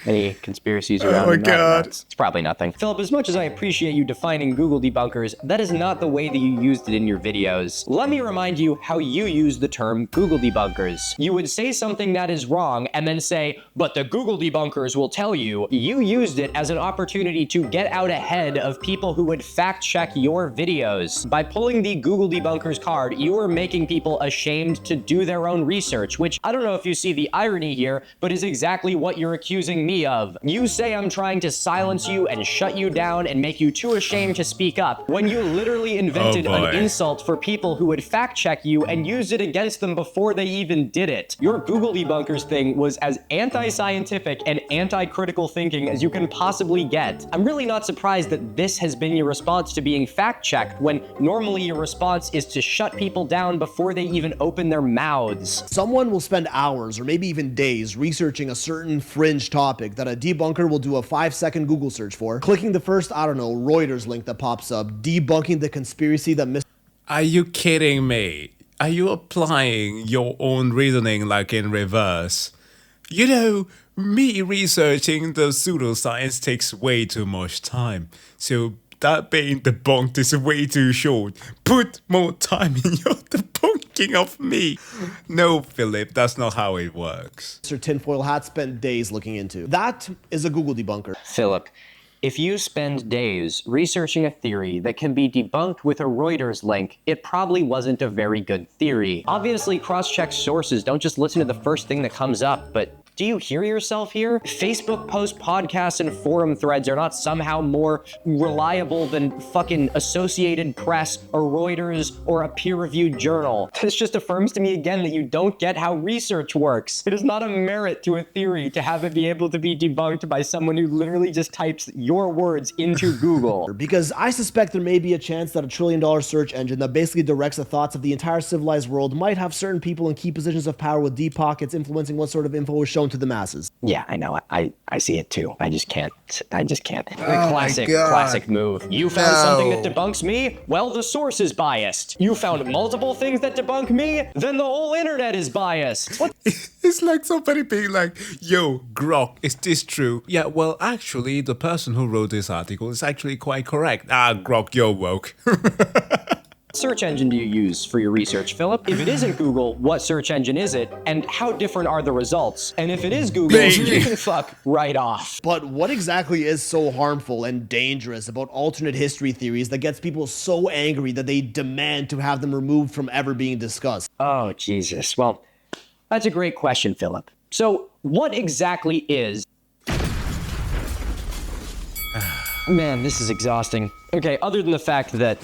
Any conspiracies around? Oh my God. It's probably nothing. Philip, as much as I appreciate you defining Google debunkers, that is not the way that you used it in your videos. Let me remind you how you use the term Google debunkers. You would say something that is wrong and then say, but the Google debunkers will tell you. You used it as an opportunity to get out ahead of people who would fact check your videos. By pulling the Google debunkers card, you are making people ashamed to do their own research, which I don't know if you see the irony here, but is exactly what you're accusing me of. You say I'm trying to silence you and shut you down and make you too ashamed to speak up, when you literally invented an insult for people who would fact check you and used it against them before they even did it. Your Google debunkers thing was as anti-scientific and anti-critical thinking as you can possibly get. I'm really not surprised that this has been your response to being fact checked, when normally your response is to shut people down before they even open their mouths. Someone will spend hours or maybe even days researching a certain fringe topic that a debunker will do a 5-second Google search for, clicking the first, I don't know, Reuters link that pops up, debunking the conspiracy that Are you kidding me? Are you applying your own reasoning like in reverse? You know, me researching the pseudoscience takes way too much time, so that being debunked is way too short. Put more time in your debunking of me. No, Philip, that's not how it works. Mr. Tinfoil Hat spent days looking into. That is a Google debunker. Philip, if you spend days researching a theory that can be debunked with a Reuters link, it probably wasn't a very good theory. Obviously, cross-check sources, don't just listen to the first thing that comes up, but do you hear yourself here? Facebook posts, podcasts, and forum threads are not somehow more reliable than fucking Associated Press or Reuters or a peer-reviewed journal. This just affirms to me again that you don't get how research works. It is not a merit to a theory to have it be able to be debunked by someone who literally just types your words into Google. Because I suspect there may be a chance that $1 trillion search engine that basically directs the thoughts of the entire civilized world might have certain people in key positions of power with deep pockets influencing what sort of info is shown to the masses. Yeah, I know. I see it too. I just can't. Classic move. You found something that debunks me? Well, the source is biased. You found multiple things that debunk me? Then the whole internet is biased. What? It's like somebody being like, yo, Grok, is this true? Yeah, well, actually, the person who wrote this article is actually quite correct. Ah, Grok, you're woke. Search engine do you use for your research, Philip? If it isn't Google, what search engine is it? And how different are the results? And if it is Google, you can fuck right off. But what exactly is so harmful and dangerous about alternate history theories that gets people so angry that they demand to have them removed from ever being discussed? Oh, Jesus. Well, that's a great question, Philip. So, what exactly is... Man, this is exhausting. Okay, other than the fact that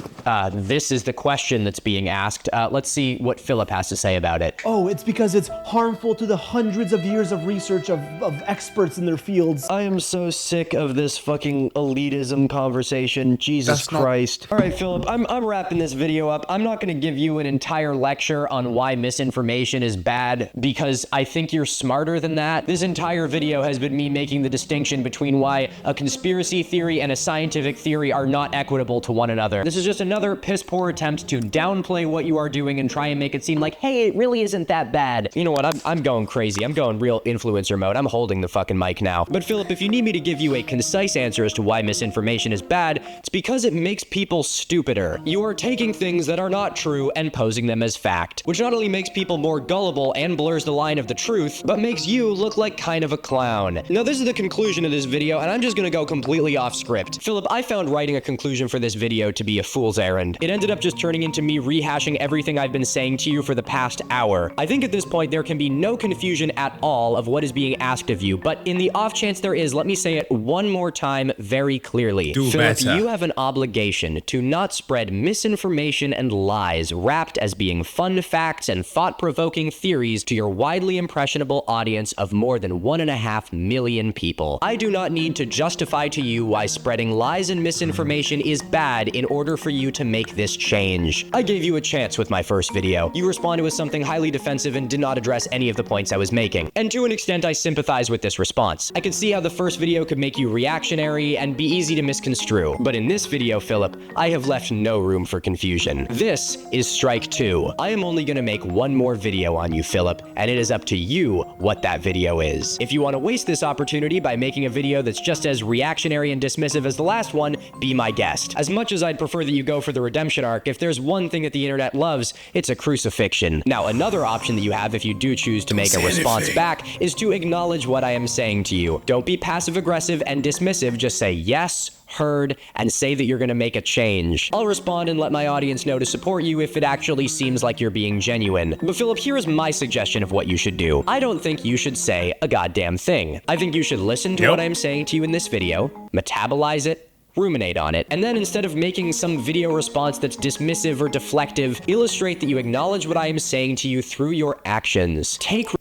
this is the question that's being asked, let's see what Philip has to say about it. Oh, it's because it's harmful to the hundreds of years of research of experts in their fields. I am so sick of this fucking elitism conversation. Jesus Christ. All right, Philip, I'm wrapping this video up. I'm not going to give you an entire lecture on why misinformation is bad, because I think you're smarter than that. This entire video has been me making the distinction between why a conspiracy theory and a scientific theory are not equitable to one another. This is just another piss-poor attempt to downplay what you are doing and try and make it seem like, hey, it really isn't that bad. You know what, I'm going crazy. I'm going real influencer mode. I'm holding the fucking mic now. But Philip, if you need me to give you a concise answer as to why misinformation is bad, it's because it makes people stupider. You are taking things that are not true and posing them as fact, which not only makes people more gullible and blurs the line of the truth, but makes you look like kind of a clown. Now, this is the conclusion of this video, and I'm just gonna go completely off script. Philip, I found writing a conclusion for this video to be a fool's errand. It ended up just turning into me rehashing everything I've been saying to you for the past hour. I think at this point there can be no confusion at all of what is being asked of you, but in the off chance there is, let me say it one more time very clearly. Philip, you have an obligation to not spread misinformation and lies wrapped as being fun facts and thought-provoking theories to your widely impressionable audience of more than 1.5 million people. I do not need to justify to you why spreading lies and misinformation confusion is bad in order for you to make this change. I gave you a chance with my first video. You responded with something highly defensive and did not address any of the points I was making. And to an extent, I sympathize with this response. I could see how the first video could make you reactionary and be easy to misconstrue. But in this video, Philip, I have left no room for confusion. This is strike 2. I am only gonna make one more video on you, Philip, and it is up to you what that video is. If you want to waste this opportunity by making a video that's just as reactionary and dismissive as the last one, be my guest. As much as I'd prefer that you go for the redemption arc, if there's one thing that the internet loves, it's a crucifixion. Now, another option that you have if you do choose to make a response back is to acknowledge what I am saying to you. Don't be passive-aggressive and dismissive, just say yes, heard, and say that you're gonna make a change. I'll respond and let my audience know to support you if it actually seems like you're being genuine. But Philip, here is my suggestion of what you should do. I don't think you should say a goddamn thing. I think you should listen to what I'm saying to you in this video, metabolize it, ruminate on it, and then instead of making some video response that's dismissive or deflective, illustrate that you acknowledge what I am saying to you through your actions.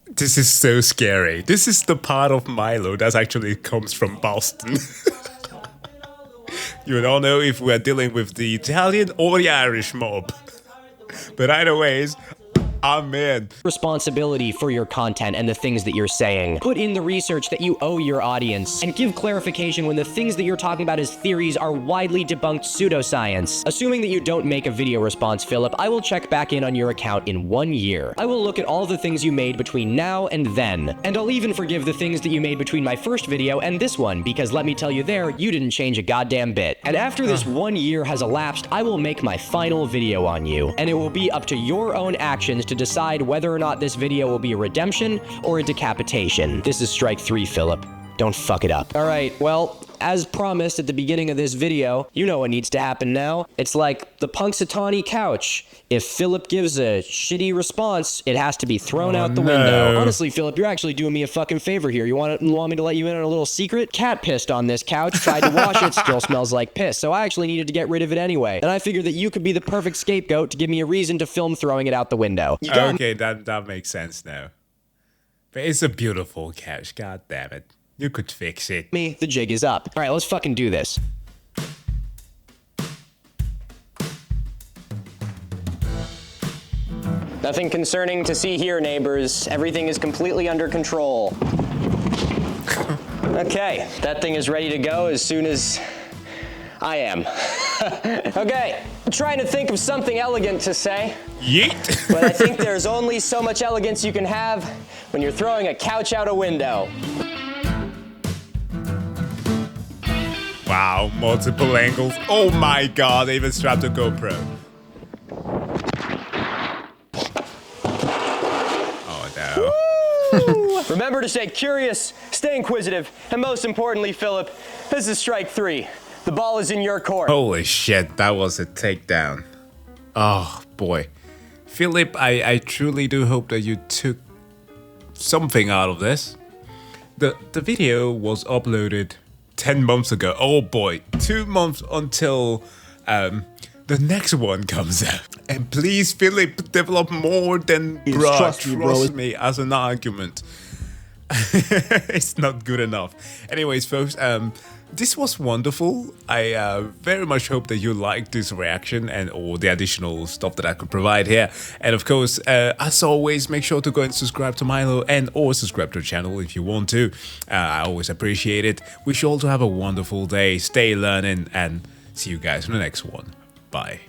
This is so scary. This is the part of Milo that actually comes from Boston. You don't know if we're dealing with the Italian or the Irish mob. But either ways, I'm in. Responsibility for your content and the things that you're saying. Put in the research that you owe your audience, and give clarification when the things that you're talking about as theories are widely debunked pseudoscience. Assuming that you don't make a video response, Philip, I will check back in on your account in 1 year. I will look at all the things you made between now and then. And I'll even forgive the things that you made between my first video and this one, because let me tell you there, you didn't change a goddamn bit. And after this 1 year has elapsed, I will make my final video on you. And it will be up to your own actions to decide whether or not this video will be a redemption or a decapitation. This is strike 3, Philip. Don't fuck it up. All right, well, as promised at the beginning of this video, you know what needs to happen now. It's like the Punxsutawney couch. If Philip gives a shitty response, it has to be thrown out the window. Honestly, Philip, you're actually doing me a fucking favor here. You want me to let you in on a little secret? Cat pissed on this couch, tried to wash it, still smells like piss, so I actually needed to get rid of it anyway. And I figured that you could be the perfect scapegoat to give me a reason to film throwing it out the window. Okay, that makes sense now. But it's a beautiful couch, god damn it. You could fix it. The jig is up. All right, let's fucking do this. Nothing concerning to see here, neighbors. Everything is completely under control. Okay, that thing is ready to go as soon as I am. Okay, I'm trying to think of something elegant to say. Yeet. But I think there's only so much elegance you can have when you're throwing a couch out a window. Wow, multiple angles. Oh my god, they even strapped a GoPro. Oh no. Remember to stay curious, stay inquisitive, and most importantly, Philip, this is strike 3. The ball is in your court. Holy shit, that was a takedown. Oh boy. Philip, I truly do hope that you took something out of this. The video was uploaded 10 months ago. Oh boy, 2 months until the next one comes out. And please, Philip, develop more than trust me as an argument. It's not good enough. Anyways, folks, this was wonderful. I very much hope that you liked this reaction and all the additional stuff that I could provide here. And of course, as always, make sure to go and subscribe to Milo and or subscribe to the channel if you want to. I always appreciate it. Wish you all to have a wonderful day. Stay learning and see you guys in the next one. Bye.